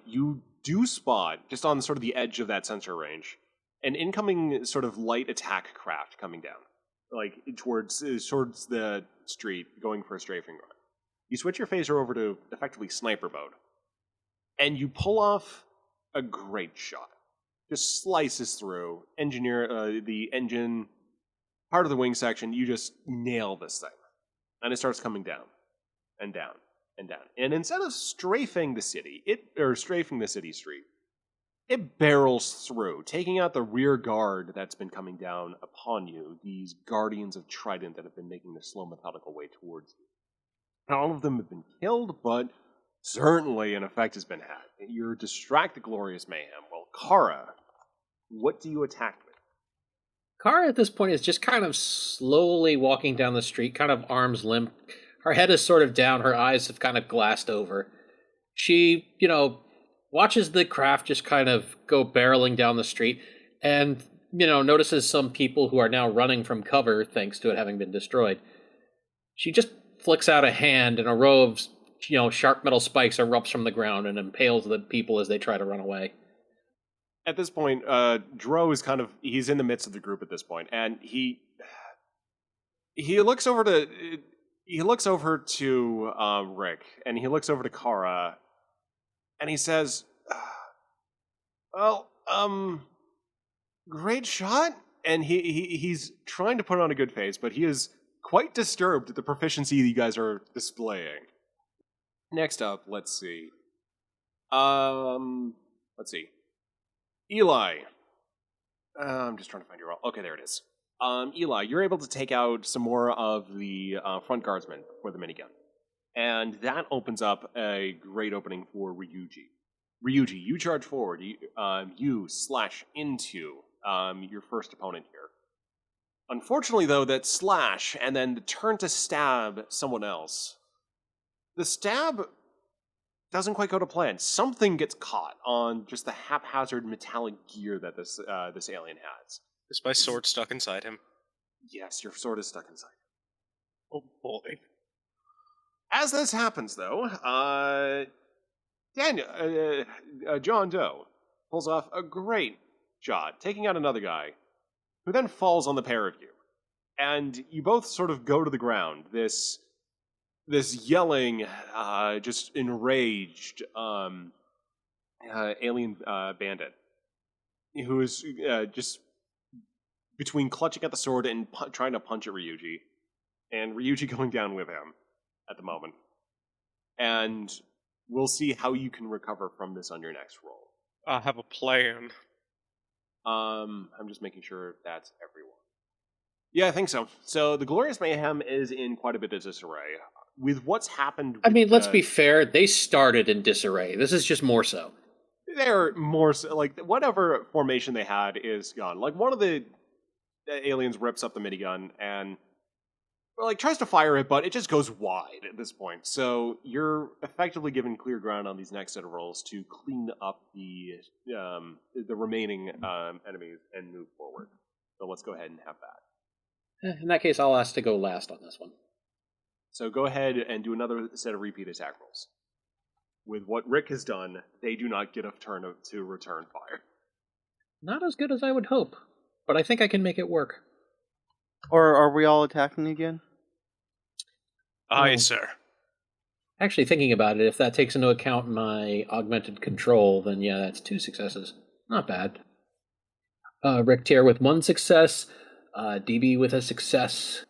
you do spot, just on sort of the edge of that sensor range, an incoming sort of light attack craft coming down, like towards the street, going for a strafing run. You switch your phaser over to effectively sniper mode, and you pull off a great shot. Just slices through, the engine, part of the wing section, you just nail this thing. And it starts coming down, and down, and down. And instead of strafing the city street, it barrels through, taking out the rear guard that's been coming down upon you, these guardians of Trident that have been making their slow, methodical way towards you. Not all of them have been killed, but certainly an effect has been had. You distract the Glorious Mayhem. Well, Kara, what do you attack with? Kara at this point is just kind of slowly walking down the street, kind of arms limp. Her head is sort of down, her eyes have kind of glassed over. She, watches the craft just kind of go barreling down the street and, notices some people who are now running from cover thanks to it having been destroyed. She just flicks out a hand and a row of, sharp metal spikes erupts from the ground and impales the people as they try to run away. At this point, Dro is he's in the midst of the group at this point, and he looks over to Rick, and he looks over to Kara, and he says, "Well, great shot." And he's trying to put on a good face, but he is quite disturbed at the proficiency you guys are displaying. Next up, let's see. Eli. I'm just trying to find your roll. Okay, there it is. Eli, you're able to take out some more of the front guardsmen for the minigun. And that opens up a great opening for Ryuji. Ryuji, you charge forward. You slash into your first opponent here. Unfortunately, though, that slash and then the turn to stab someone else. The stab doesn't quite go to plan. Something gets caught on just the haphazard metallic gear that this alien has. Is my sword stuck inside him? Yes, your sword is stuck inside. Oh boy. As this happens, though, John Doe pulls off a great shot, taking out another guy, who then falls on the pair of you. And you both sort of go to the ground, this yelling, just enraged alien bandit, who is just between clutching at the sword and trying to punch at Ryuji, and Ryuji going down with him at the moment. And we'll see how you can recover from this on your next roll. I have a plan. I'm just making sure that's everyone. Yeah, I think so. So the Glorious Mayhem is in quite a bit of disarray. With what's happened... I mean, let's be fair. They started in disarray. This is just more so. They're more so... Like, whatever formation they had is gone. Like, one of the aliens rips up the minigun and... like, tries to fire it, but it just goes wide at this point. So you're effectively given clear ground on these next set of rolls to clean up the remaining enemies and move forward. So let's go ahead and have that. In that case, I'll ask to go last on this one. So go ahead and do another set of repeat attack rolls. With what Rick has done, they do not get a turn to return fire. Not as good as I would hope, but I think I can make it work. Or are we all attacking again? Aye, sir. Actually, thinking about it, if that takes into account my augmented control, then yeah, that's 2 successes. Not bad. Rick Tier with 1 success, DB with a success.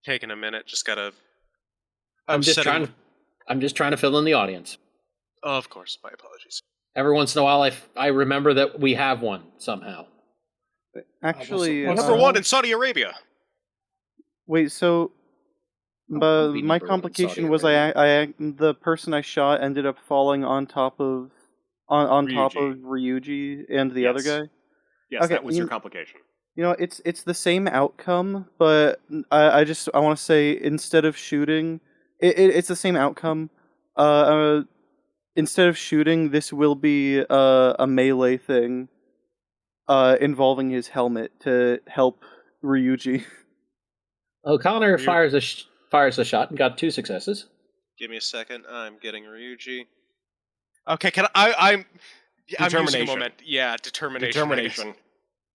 Taking a minute, just gotta... I'm just trying to fill in the audience. Oh, of course, my apologies. Every once in a while, I remember that we have one somehow. Actually, Number 1 in Saudi Arabia. Wait, so my complication was the person I shot ended up falling on top of top of Ryuji and the other guy. Yes, okay, that was your complication. You know, it's the same outcome, but I want to say instead of shooting, it's the same outcome. Instead of shooting, this will be a melee thing. Involving his helmet to help Ryuji. O'Connor fires a shot and got 2 successes. Give me a second. I'm getting Ryuji. Okay, I'm using a moment. Yeah, determination. Determination.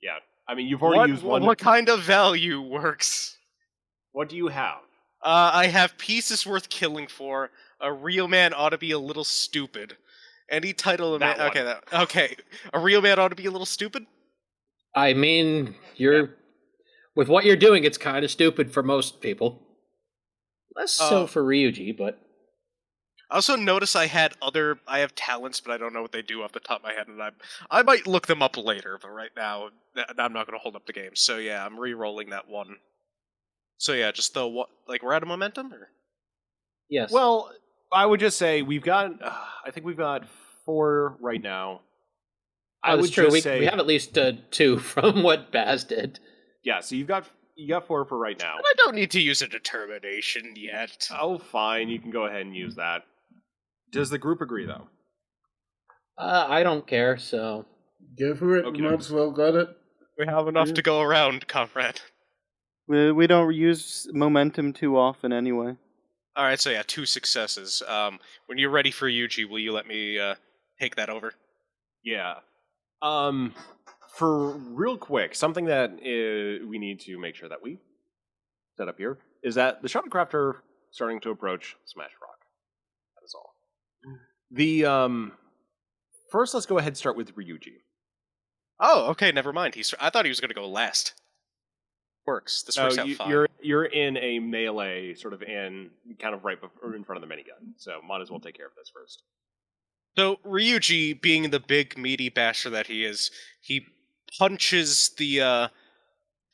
Yeah. I mean, you've already used one. What kind of value works? What do you have? I have pieces worth killing for. A real man ought to be a little stupid. Any title of man. Okay. A real man ought to be a little stupid? I mean, with what you're doing, it's kind of stupid for most people. Less so for Ryuji, but... I also notice I have talents, but I don't know what they do off the top of my head, and I might look them up later, but right now, I'm not going to hold up the game. So yeah, I'm re-rolling that one. So yeah, just we're out of momentum? Or? Yes. Well, I would just say I think we've got 4 right now. I would true. We have at least 2 from what Baz did. Yeah, so you got 4 for right now. But I don't need to use a determination yet. Oh, fine. You can go ahead and use that. Does the group agree, though? I don't care, so... Go for it. Okay. Might as well got it. We have enough to go around, comrade. We don't use momentum too often anyway. Alright, so yeah, 2 successes. When you're ready for Yuji, will you let me take that over? Yeah. For real quick, something that we need to make sure that we set up here is that the shuttlecraft are starting to approach Smash Rock. That is all. The first, let's go ahead and start with Ryuji. Oh, okay, never mind. I thought he was going to go last. Works. This works out fine. You're in a melee, sort of in right in front of the minigun, so might as well take care of this first. So Ryuji, being the big meaty basher that he is, he punches the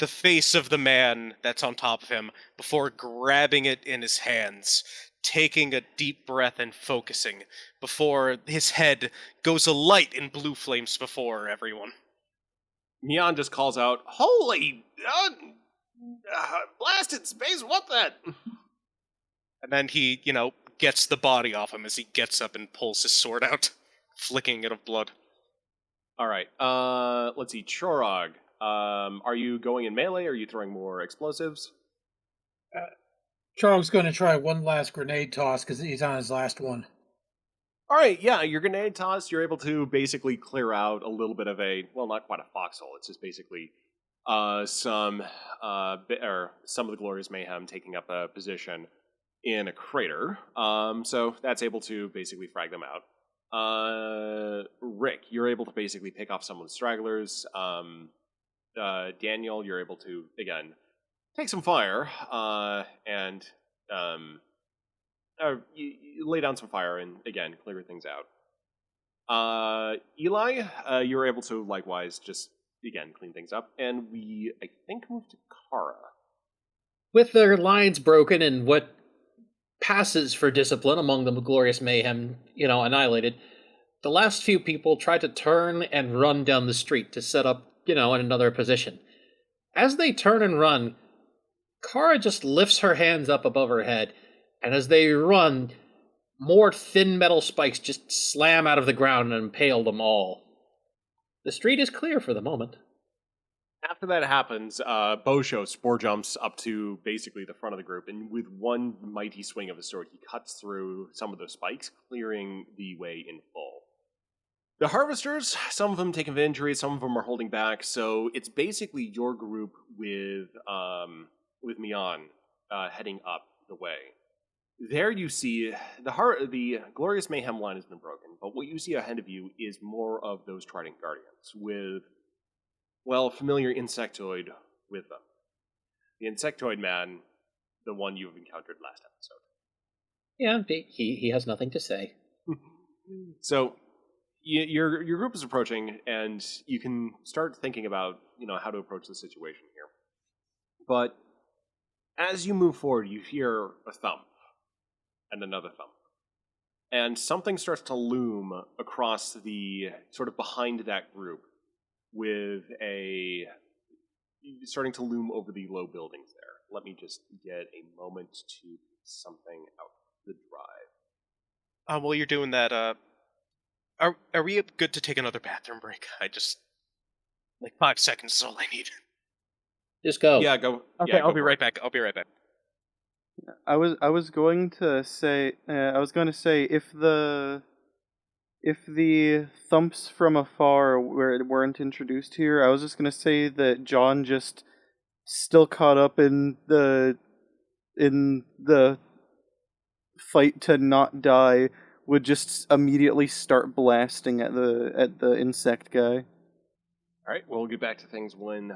face of the man that's on top of him before grabbing it in his hands, taking a deep breath and focusing before his head goes alight in blue flames before everyone. Mian just calls out, "Holy blasted space, what that?" And then he, gets the body off him as he gets up and pulls his sword out, flicking it of blood. All right. Let's see. Chorog, are you going in melee, or are you throwing more explosives? Chorog's going to try one last grenade toss because he's on his last one. All right, yeah, your grenade toss, you're able to basically clear out a little bit of not quite a foxhole. It's just basically some of the Glorious Mayhem taking up a position in a crater. So that's able to basically frag them out. Rick, you're able to basically pick off some of the stragglers Daniel, you're able to, again, take some fire, and you lay down some fire and, again, clear things out. Eli, you're able to, likewise, just, again, clean things up. And we, I think, move to Kara. With their lines broken and what passes for discipline among the glorious mayhem, annihilated, the last few people try to turn and run down the street to set up, in another position. As they turn and run, Kara just lifts her hands up above her head, and as they run, more thin metal spikes just slam out of the ground and impale them all. The street is clear for the moment. After that happens, Bosho spore jumps up to basically the front of the group, and with one mighty swing of his sword, he cuts through some of those spikes, clearing the way in full. The Harvesters, some of them take inventory, some of them are holding back, so it's basically your group with Mian heading up the way. There you see, the Glorious Mayhem line has been broken, but what you see ahead of you is more of those Trident Guardians with, well, familiar insectoid with them. The insectoid man, the one you've encountered last episode. Yeah, he has nothing to say. So, your group is approaching, and you can start thinking about, how to approach the situation here. But as you move forward, you hear a thump, and another thump. And something starts to loom across the, sort of behind that group, with starting to loom over the low buildings there. Let me just get a moment to get something out the drive. While you're doing that, are we good to take another bathroom break? 5 seconds is all I need. Just go. Yeah, go. Okay, yeah, I'll be right back. I was going to say if the thumps from afar weren't introduced here, I was just going to say that John just still caught up in the fight to not die would just immediately start blasting at the insect guy. All right, we'll get back to things when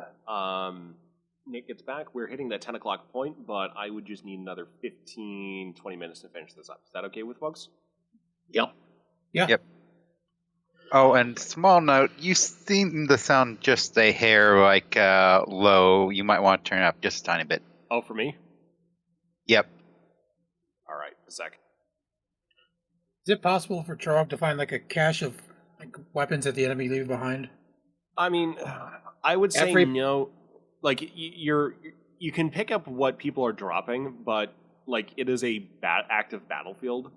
Nick gets back. We're hitting that 10 o'clock point, but I would just need another 15, 20 minutes to finish this up. Is that okay with folks? Yep. Yeah. Yep. Oh, and small note, you seem to sound just a hair low. You might want to turn it up just a tiny bit. Oh, for me? Yep. All right, a sec. Is it possible for Chorog to find a cache of weapons that the enemy leave behind? I mean, I would say no. You can pick up what people are dropping, but it is a active battlefield.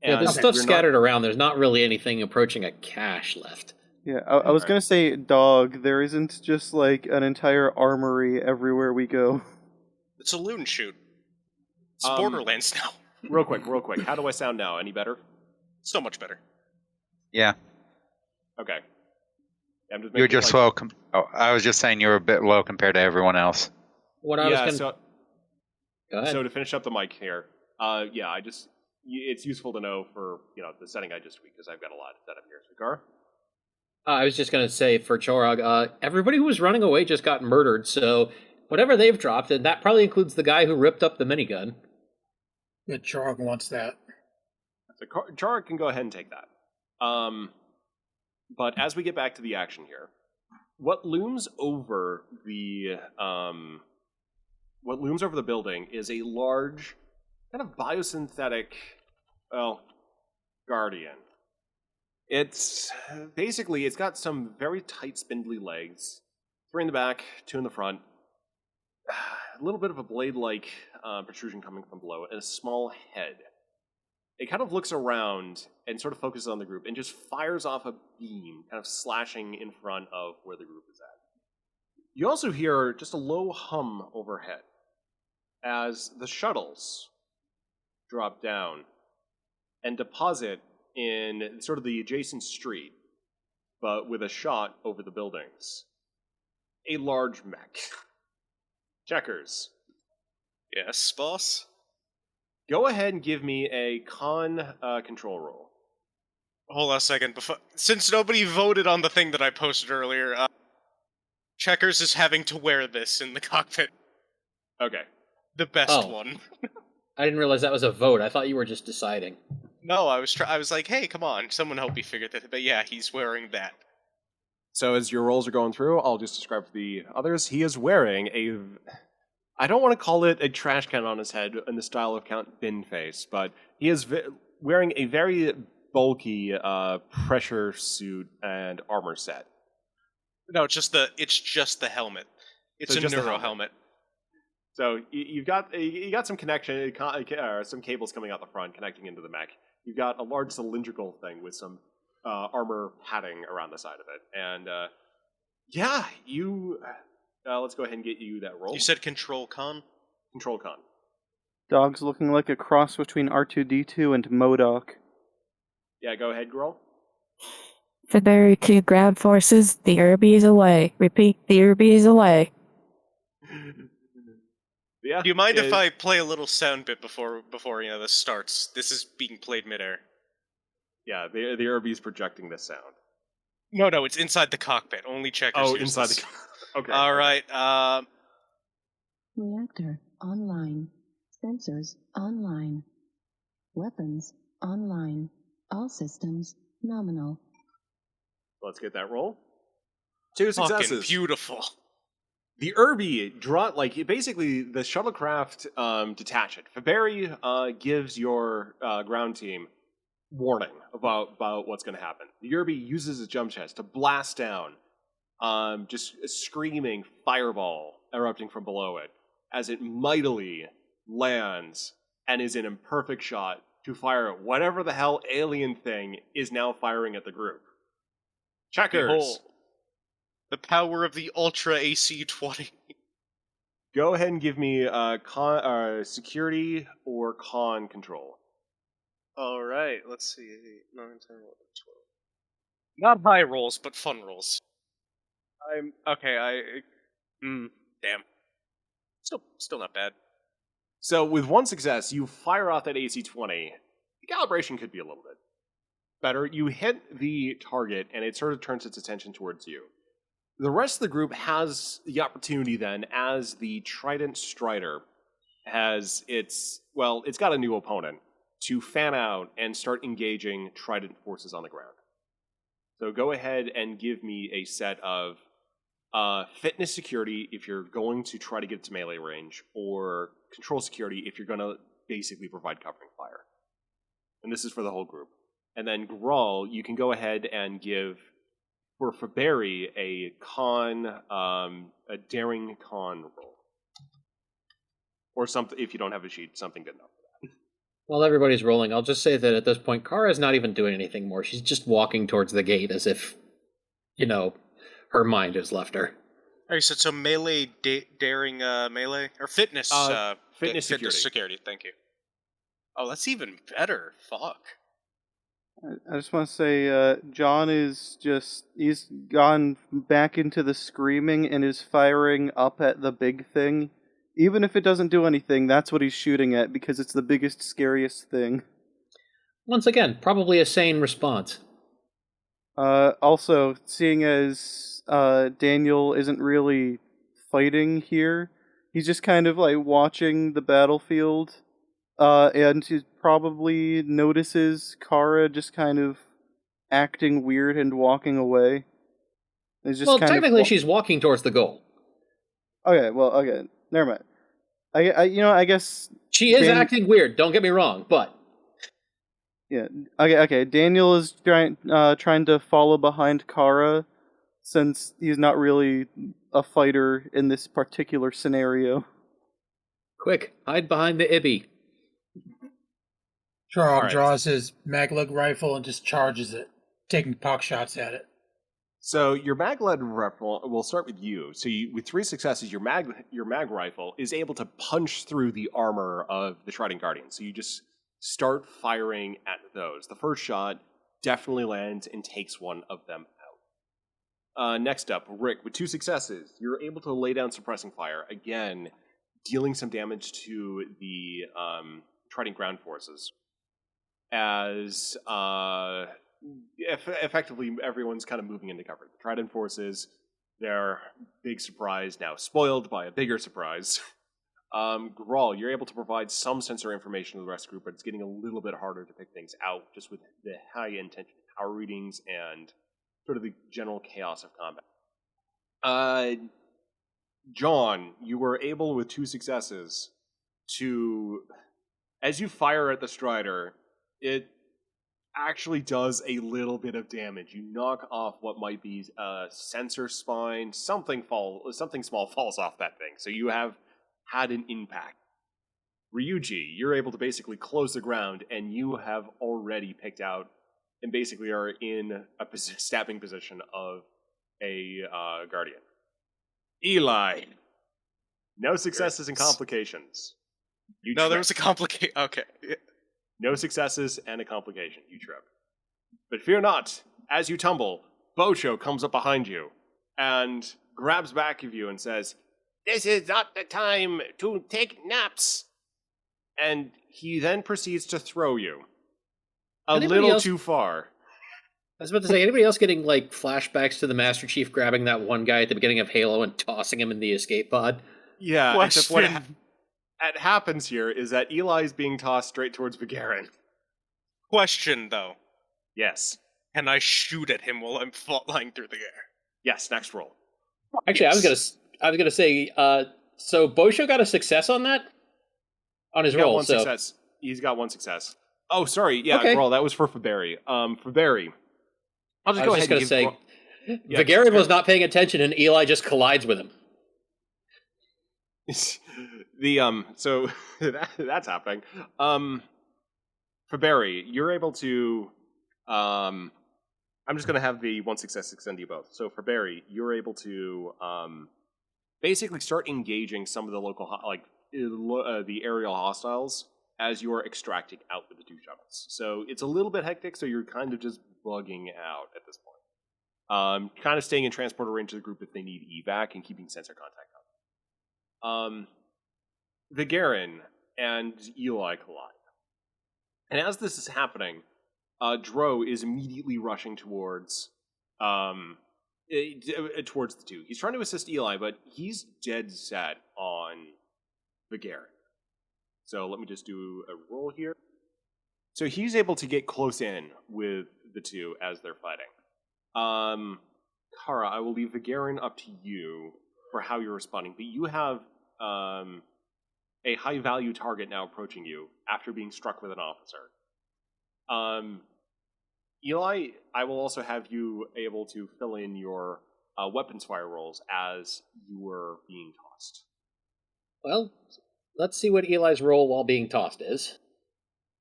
Yeah, there's stuff scattered around. There's not really anything approaching a cache left. Yeah, I was gonna say, dog. There isn't just an entire armory everywhere we go. It's a loon shoot. It's Borderlands now. Real quick. How do I sound now? Any better? So much better. Yeah. Okay. You're just low. I was just saying you're a bit low compared to everyone else. What I was going to... Go ahead. So to finish up the mic here, it's useful to know for, the setting I just tweaked, because I've got a lot set up here. So, Gar? I was just going to say, for Chorog, everybody who was running away just got murdered, so whatever they've dropped, and that probably includes the guy who ripped up the minigun. Yeah, Chorog wants that. So Chorog can go ahead and take that. But as we get back to the action here, what looms over the building is a large, kind of biosynthetic, guardian. It's got some very tight, spindly legs, 3 in the back, 2 in the front, a little bit of a blade-like protrusion coming from below, and a small head. It kind of looks around and sort of focuses on the group and just fires off a beam, kind of slashing in front of where the group is at. You also hear just a low hum overhead as the shuttles drop down and deposit in sort of the adjacent street, but with a shot over the buildings. A large mech. Checkers. Yes, boss? Go ahead and give me a con control roll. Hold on a second. Since nobody voted on the thing that I posted earlier, Checkers is having to wear this in the cockpit. Okay. The best Oh. one. I didn't realize that was a vote. I thought you were just deciding. No, I was like, hey, come on, someone help me figure that. But yeah, he's wearing that. So as your rolls are going through, I'll just describe for the others. He is wearing a... I don't want to call it a trash can on his head in the style of Count Binface, but he is wearing a very bulky pressure suit and armor set. No, it's just the helmet. It's So a just the neuro helmet. helmet. So you got some connection, some cables coming out the front connecting into the mech. You've got a large cylindrical thing with some armor padding around the side of it, and you. Let's go ahead and get you that roll. You said Control Con? Control Con. Dog's looking like a cross between R2-D2 and MODOK. Yeah, go ahead, girl. February 2 ground forces, the Urbie is away. Repeat, the Urbie is away. Yeah. Do you mind if I play a little sound bit before this starts? This is being played midair. Yeah, the Urbie's projecting this sound. No, it's inside the cockpit. Only Checkers Oh, hears inside this. the okay. All right. Reactor online. Sensors online. Weapons online. All systems nominal. Let's get that roll. 2 Fucking successes. beautiful. The Urbie basically the shuttlecraft detach it. Faberi gives your ground team warning about what's going to happen. The Urbie uses his jump chest to blast down, just a screaming fireball erupting from below it as it mightily lands and is in a perfect shot to fire at whatever the hell alien thing is now firing at the group. Checkers. Behold, the power of the Ultra AC-20. Go ahead and give me security or con control. All right, let's see. 8, 9, 10, 11, 12. Not high rolls, but fun rolls. I'm okay. Damn. Still not bad. So with one success, you fire off that AC-20. The calibration could be a little bit better. You hit the target, and it sort of turns its attention towards you. The rest of the group has the opportunity then, as the Trident Strider it's got a new opponent, to fan out and start engaging Trident forces on the ground. So go ahead and give me a set of fitness security if you're going to try to get it to melee range, or control security if you're going to basically provide covering fire. And this is for the whole group. And then Grawl, you can go ahead and give, for Faberi, a daring con roll. Or something, if you don't have a sheet, something good enough. While everybody's rolling, I'll just say that at this point, Kara's not even doing anything more. She's just walking towards the gate as if, her mind has left her. Alright, so melee, daring melee? Or fitness? Fitness security, thank you. Oh, that's even better. Fuck. I just want to say, John he's gone back into the screaming and is firing up at the big thing. Even if it doesn't do anything, that's what he's shooting at, because it's the biggest, scariest thing. Once again, probably a sane response. Also, seeing as Daniel isn't really fighting here, he's just kind of like watching the battlefield, and he probably notices Kara just kind of acting weird and walking away. Technically she's walking towards the goal. Okay, never mind. I guess she is acting weird. Don't get me wrong, but yeah. Okay. Daniel is trying to follow behind Kara, since he's not really a fighter in this particular scenario. Quick, hide behind the Ibby. Charles draws his maglug rifle and just charges it, taking pot shots at it. So your mag-led rifle, we'll start with you. So with 3 successes, your mag rifle is able to punch through the armor of the Trident Guardian. So you just start firing at those. The first shot definitely lands and takes one of them out. Next up, Rick, with 2 successes, you're able to lay down suppressing fire, again, dealing some damage to the Trident ground forces. As effectively everyone's kind of moving into cover. The Trident forces, their big surprise now spoiled by a bigger surprise. Grawl, you're able to provide some sensor information to the rest of the group, but it's getting a little bit harder to pick things out just with the high intention power readings and sort of the general chaos of combat. John, you were able with 2 successes to, as you fire at the Strider, it actually does a little bit of damage. You knock off what might be a sensor spine, something small falls off that thing. So you have had an impact. Ryuji, you're able to basically close the ground, and you have already picked out and basically are in a stabbing position of a guardian. Eli, no successes and complications. There was a complication. Okay. No successes and a complication. You trip. But fear not. As you tumble, Bocho comes up behind you and grabs back of you and says, "This is not the time to take naps." And he then proceeds to throw you. Too far. I was about to say, anybody else getting, like, flashbacks to the Master Chief grabbing that one guy at the beginning of Halo and tossing him in the escape pod? Yeah, except what happens here is that Eli is being tossed straight towards Vigarin. Question, though. Yes. Can I shoot at him while I'm flying through the air? Yes, next roll. Actually, Yes. I was gonna say, so Bosho got a success on that? On his roll, so... Success. He's got 1 success. Oh, sorry, yeah, Okay. Grawl, that was for Faberry. Faberry. I'll just go ahead and say, Vigarin was not paying attention and Eli just collides with him. So that's happening. Faberry, you're able to I'm just going to have the 1 success extend to you both. So Faberry, you're able to basically start engaging some of the local the aerial hostiles as you're extracting out with the 2 shuttles. So it's a little bit hectic, so you're kind of just bugging out at this point. Kind of staying in transporter range of the group if they need evac and keeping sensor contact up. Vigarin and Eli collide. And as this is happening, Dro is immediately rushing towards the 2. He's trying to assist Eli, but he's dead set on Vigarin. So let me just do a roll here. So he's able to get close in with the 2 as they're fighting. Kara, I will leave Vigarin up to you for how you're responding, but you have a high-value target now approaching you after being struck with an officer. Eli, I will also have you able to fill in your weapons fire rolls as you were being tossed. Well, let's see what Eli's roll while being tossed is.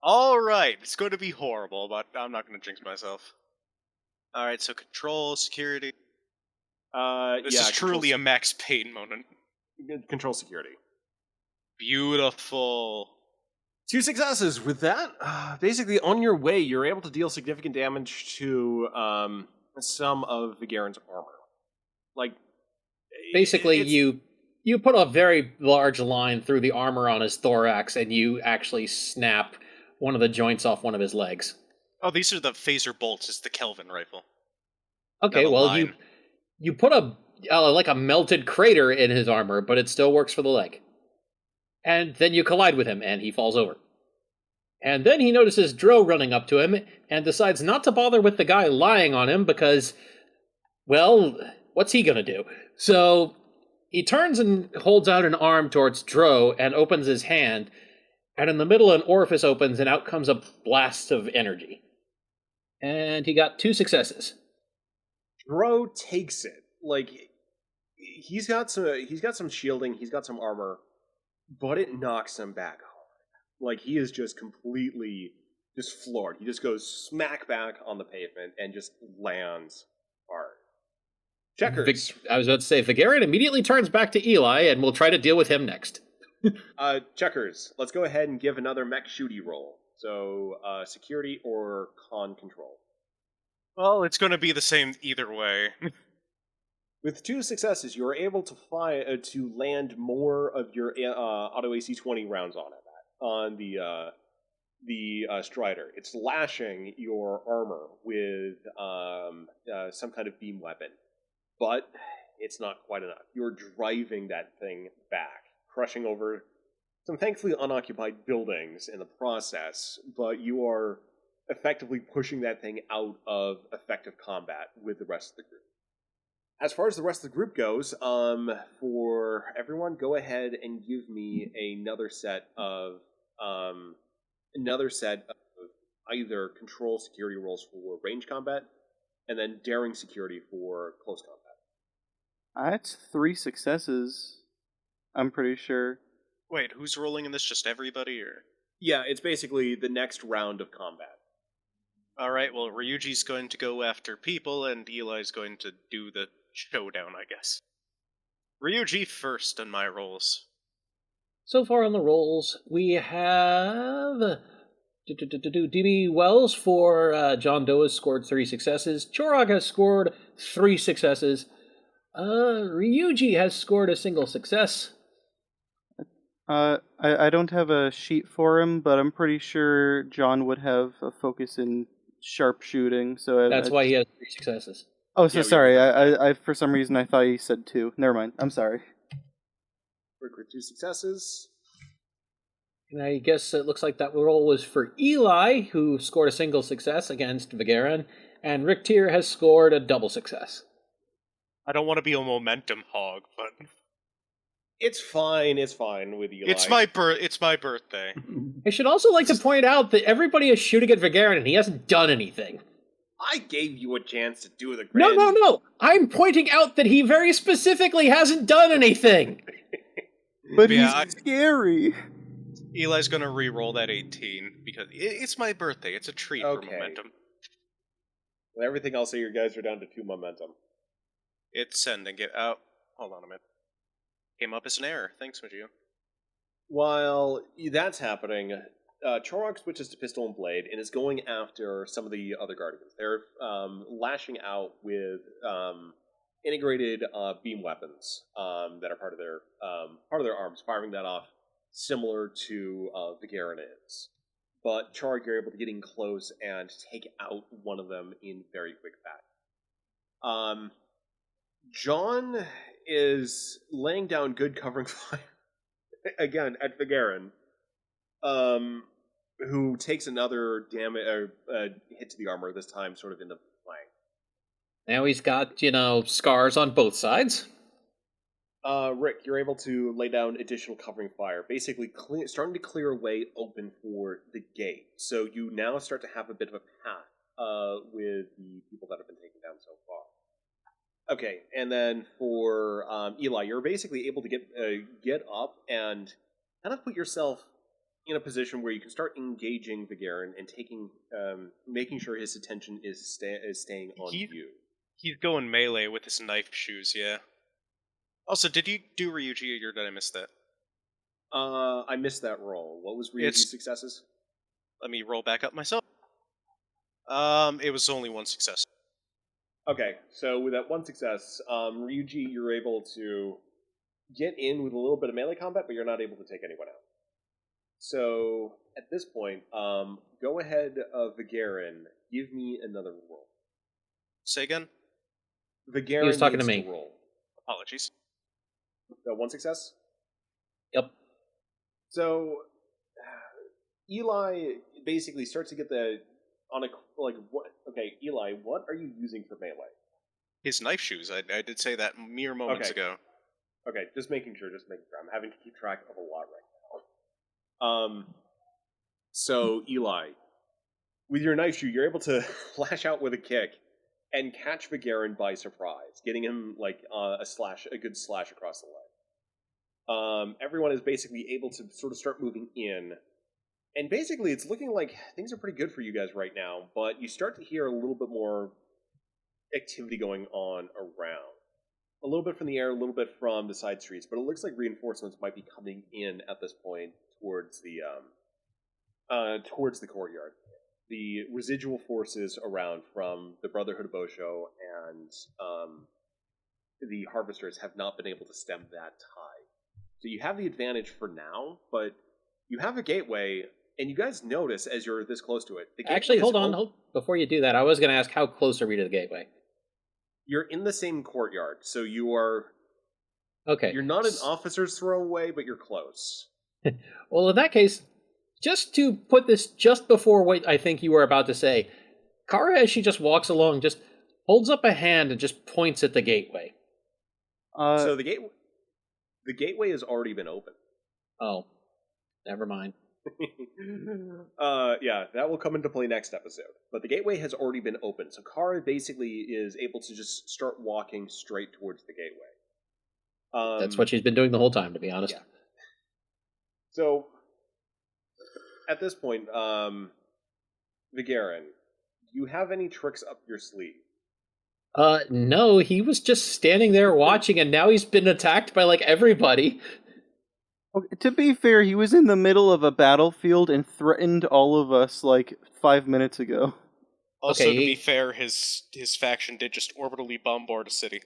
Alright, it's going to be horrible, but I'm not going to jinx myself. Alright, so control, security. This is truly a Max Payne moment. Control security. Beautiful. 2 successes with that. Basically, on your way, you're able to deal significant damage to some of Vigarin's armor. Like, basically, you put a very large line through the armor on his thorax, and you actually snap one of the joints off one of his legs. Oh, these are the phaser bolts. It's the Kelvin rifle. Okay, well, you put a melted crater in his armor, but it still works for the leg. And then you collide with him, and he falls over. And then he notices Dro running up to him, and decides not to bother with the guy lying on him, because, well, what's he gonna do? So he turns and holds out an arm towards Dro, and opens his hand, and in the middle an orifice opens, and out comes a blast of energy. And he got 2 successes. Dro takes it. Like, he's got some shielding, he's got some armor, but it knocks him back hard. Like, he is just completely just floored. He just goes smack back on the pavement and just lands hard. Checkers. I was about to say, Vigarin immediately turns back to Eli, and we'll try to deal with him next. Checkers. Let's go ahead and give another mech shooty roll. So, security or con control. Well, it's going to be the same either way. With 2 successes, you are able to fly to land more of your auto AC-20 rounds on the Strider. It's lashing your armor with some kind of beam weapon, but it's not quite enough. You're driving that thing back, crushing over some thankfully unoccupied buildings in the process, but you are effectively pushing that thing out of effective combat with the rest of the group. As far as the rest of the group goes, for everyone, go ahead and give me another set of either control security rolls for range combat, and then daring security for close combat. That's 3 successes, I'm pretty sure. Wait, who's rolling in this? Just everybody, or? Yeah, it's basically the next round of combat. Alright, well, Ryuji's going to go after people, and Eli's going to do the showdown, I guess. Ryuji first on my rolls. So far on the rolls, we have DB Wells for John Doe has scored 3 successes. Chorog has scored 3 successes. Ryuji has scored a single success. I don't have a sheet for him, but I'm pretty sure John would have a focus in sharpshooting. So that's why he has 3 successes. Oh, so sorry. I for some reason I thought he said 2. Never mind. I'm sorry. Rick with 2 successes. And I guess it looks like that roll was for Eli, who scored a single success against Vigaran, and Rick Tier has scored a double success. I don't want to be a momentum hog, but it's fine with Eli. It's my birthday. I should also like to point out that everybody is shooting at Vigaran and he hasn't done anything. I gave you a chance to do the grand... No. I'm pointing out that he very specifically hasn't done anything. But he's scary. Eli's gonna re-roll that 18 because it's my birthday. It's a treat for momentum. With everything else, you guys are down to 2 momentum. It's sending it out. Hold on a minute. Came up as an error. Thanks, Majio. While that's happening, Chorog switches to Pistol and Blade and is going after some of the other Guardians. They're lashing out with integrated beam weapons that are part of their arms, firing that off similar to Vigaran is. But Chorog, you're able to get in close and take out one of them in very quick fashion. John is laying down good covering fire again at Vigaran, who takes another hit to the armor, this time sort of in the flank. Now he's got, scars on both sides. Rick, you're able to lay down additional covering fire, basically starting to clear a way open for the gate. So you now start to have a bit of a path with the people that have been taken down so far. Okay, and then for Eli, you're basically able to get up and kind of put yourself in a position where you can start engaging Vigaran and making sure his attention is staying on you. He's going melee with his knife shoes, yeah. Also, did you do Ryuji or did I miss that? I missed that roll. What was Ryuji's successes? Let me roll back up myself. It was only 1 success. Okay, so with that 1 success, Ryuji, you're able to get in with a little bit of melee combat, but you're not able to take anyone out. So, at this point, go ahead, Vigaran, give me another roll. Say again? Vigaran he was talking to needs me. Roll. Apologies. 1 success? Yep. So, Eli basically starts to get okay, Eli, what are you using for melee? His knife shoes. I did say that mere moments ago. Okay, just making sure. I'm having to keep track of a lot right now. So, Eli, with your knife shoe, you're able to lash out with a kick and catch Vigaran by surprise, getting him a good slash across the leg. Everyone is basically able to sort of start moving in. And basically, it's looking like things are pretty good for you guys right now, but you start to hear a little bit more activity going on around. A little bit from the air, a little bit from the side streets, but it looks like reinforcements might be coming in at this point towards the courtyard. The residual forces around from the Brotherhood of Osho and the Harvesters have not been able to stem that tide. So you have the advantage for now, but you have a gateway. And you guys notice as you're this close to it. Actually, hold on. Before you do that, I was going to ask how close are we to the gateway? You're in the same courtyard, so you are... Okay. You're not an officer's throw away, but you're close. Well, in that case, just to put this just before what I think you were about to say, Kara, as she just walks along, just holds up a hand and just points at the gateway. So the gateway has already been opened. Oh, never mind. Yeah, that will come into play next episode. But the gateway has already been opened, so Kara basically is able to just start walking straight towards the gateway. That's what she's been doing the whole time, to be honest. Yeah. So, at this point, Vigarin, do you have any tricks up your sleeve? No, he was just standing there watching, and now he's been attacked by, like, everybody. Okay, to be fair, he was in the middle of a battlefield and threatened all of us, like, 5 minutes ago. Also, Okay, to be fair, his faction did just orbitally bombard a city.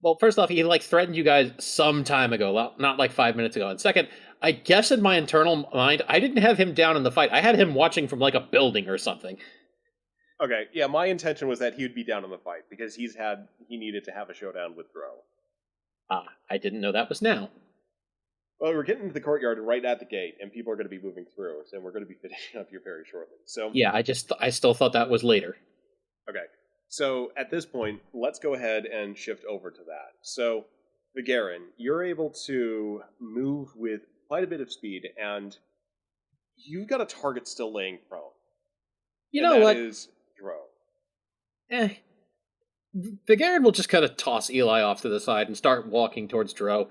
Well, first off, he, like, threatened you guys some time ago, not like 5 minutes ago. And second, I guess in my internal mind, I didn't have him down in the fight. I had him watching from, like, a building or something. Okay, yeah, my intention was that he would be down in the fight, because he needed to have a showdown with Dro. Ah, I didn't know that was now. Well, we're getting into the courtyard right at the gate, and people are going to be moving through, so we're going to be finishing up here very shortly. So Yeah, I still thought that was later. Okay, so at this point, let's go ahead and shift over to that. So, Vigarin, you're able to move with quite a bit of speed, and you've got a target still laying prone. You know what? That is Dro. Vigarin will just kind of toss Eli off to the side and start walking towards Dro.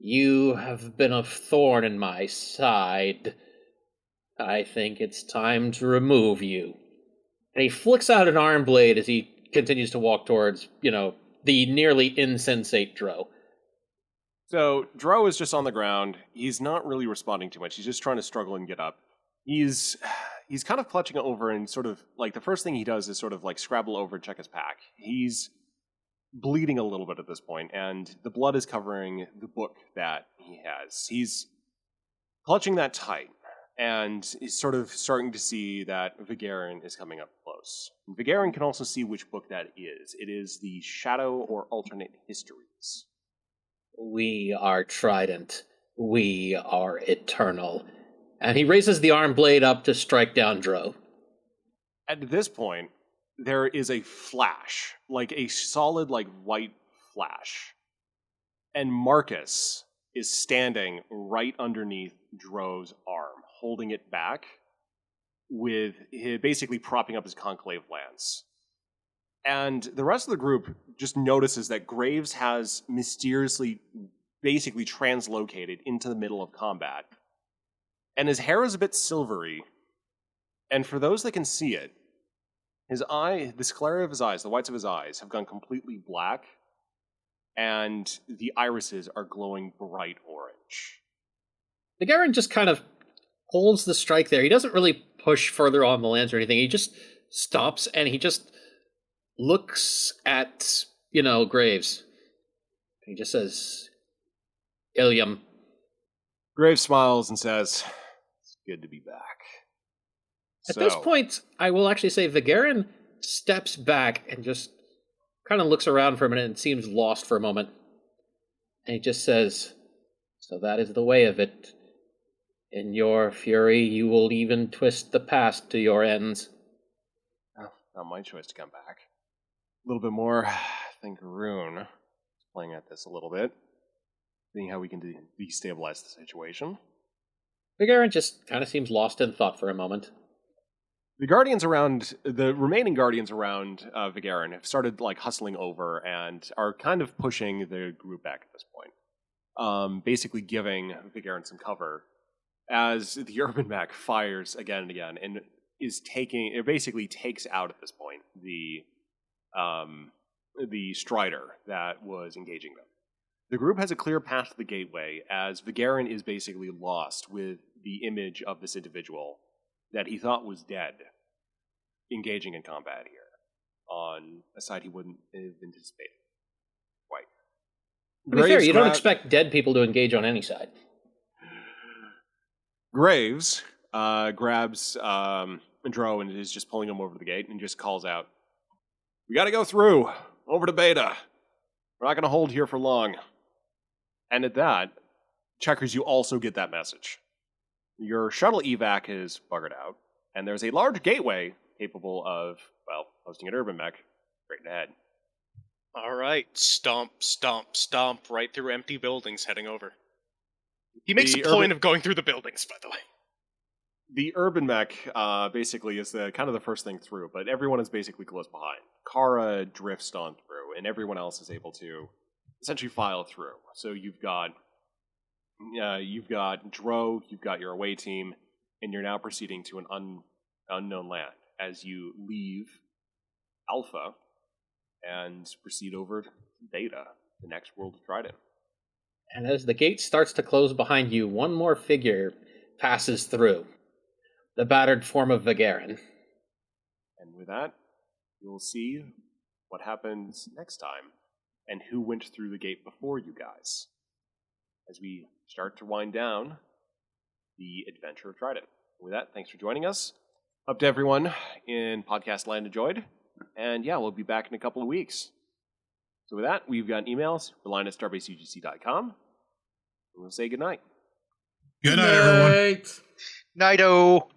You have been a thorn in my side. I think it's time to remove you. And he flicks out an arm blade as he continues to walk towards, the nearly insensate Dro. So, Dro is just on the ground. He's not really responding too much. He's just trying to struggle and get up. He's kind of clutching over and sort of, like, the first thing he does is sort of, like, scrabble over and check his pack. He's bleeding a little bit at this point, and the blood is covering the book that he has. He's clutching that tight, and he's sort of starting to see that Vigarin is coming up close. And Vigarin can also see which book that is. It is the Shadow or Alternate Histories. We are Trident. We are eternal. And he raises the arm blade up to strike down Dro. At this point, there is a flash, like a solid, like, white flash. And Marcus is standing right underneath Dro's arm, holding it back, with basically propping up his conclave lance. And the rest of the group just notices that Graves has mysteriously, basically translocated into the middle of combat. And his hair is a bit silvery. And for those that can see it, the sclera of his eyes, the whites of his eyes, have gone completely black, and the irises are glowing bright orange. Vigarin just kind of holds the strike there. He doesn't really push further on the lance or anything. He just stops and he just looks at, Graves. He just says, Ilium. Graves smiles and says, "It's good to be back." At this point, I will actually say Vigarin steps back and just kind of looks around for a minute and seems lost for a moment. And he just says, "So that is the way of it. In your fury, you will even twist the past to your ends." Oh, not my choice to come back. A little bit more, I think Rune is playing at this a little bit, seeing how we can destabilize the situation. Vigarin just kind of seems lost in thought for a moment. The remaining guardians around Vigarin have started, like, hustling over and are kind of pushing the group back at this point. Basically giving Vigarin some cover as the Urban Mech fires again and again and it basically takes out at this point the Strider that was engaging them. The group has a clear path to the gateway as Vigarin is basically lost with the image of this individual that he thought was dead, engaging in combat here, on a side he wouldn't have anticipated. Quite. To be fair, you don't expect dead people to engage on any side. Graves grabs Dro and is just pulling him over to the gate and just calls out, "We gotta go through. over to Beta. We're not going to hold here for long. And at that, checkers, you also get that message. Your shuttle evac is buggered out, and there's a large gateway capable of, well, hosting an urban mech straight ahead. All right, stomp, stomp, stomp right through empty buildings heading over. He makes a point of going through the buildings, by the way. The urban mech basically is the kind of the first thing through, but everyone is basically close behind. Kara drifts on through, and everyone else is able to essentially file through. So you've got Dro, you've got your away team, and you're now proceeding to an unknown land as you leave Alpha and proceed over to Beta, the next world of Trident. And as the gate starts to close behind you, one more figure passes through. The battered form of Vigarin. And with that, you'll see what happens next time, and who went through the gate before you guys, as we start to wind down the adventure of Trident. With that, thanks for joining us. Up to everyone in podcast land enjoyed, and yeah, we'll be back in a couple of weeks. So with that, we've got emails, reliant@starbasegc.com, and we'll say goodnight. Good night, everyone. Night-o.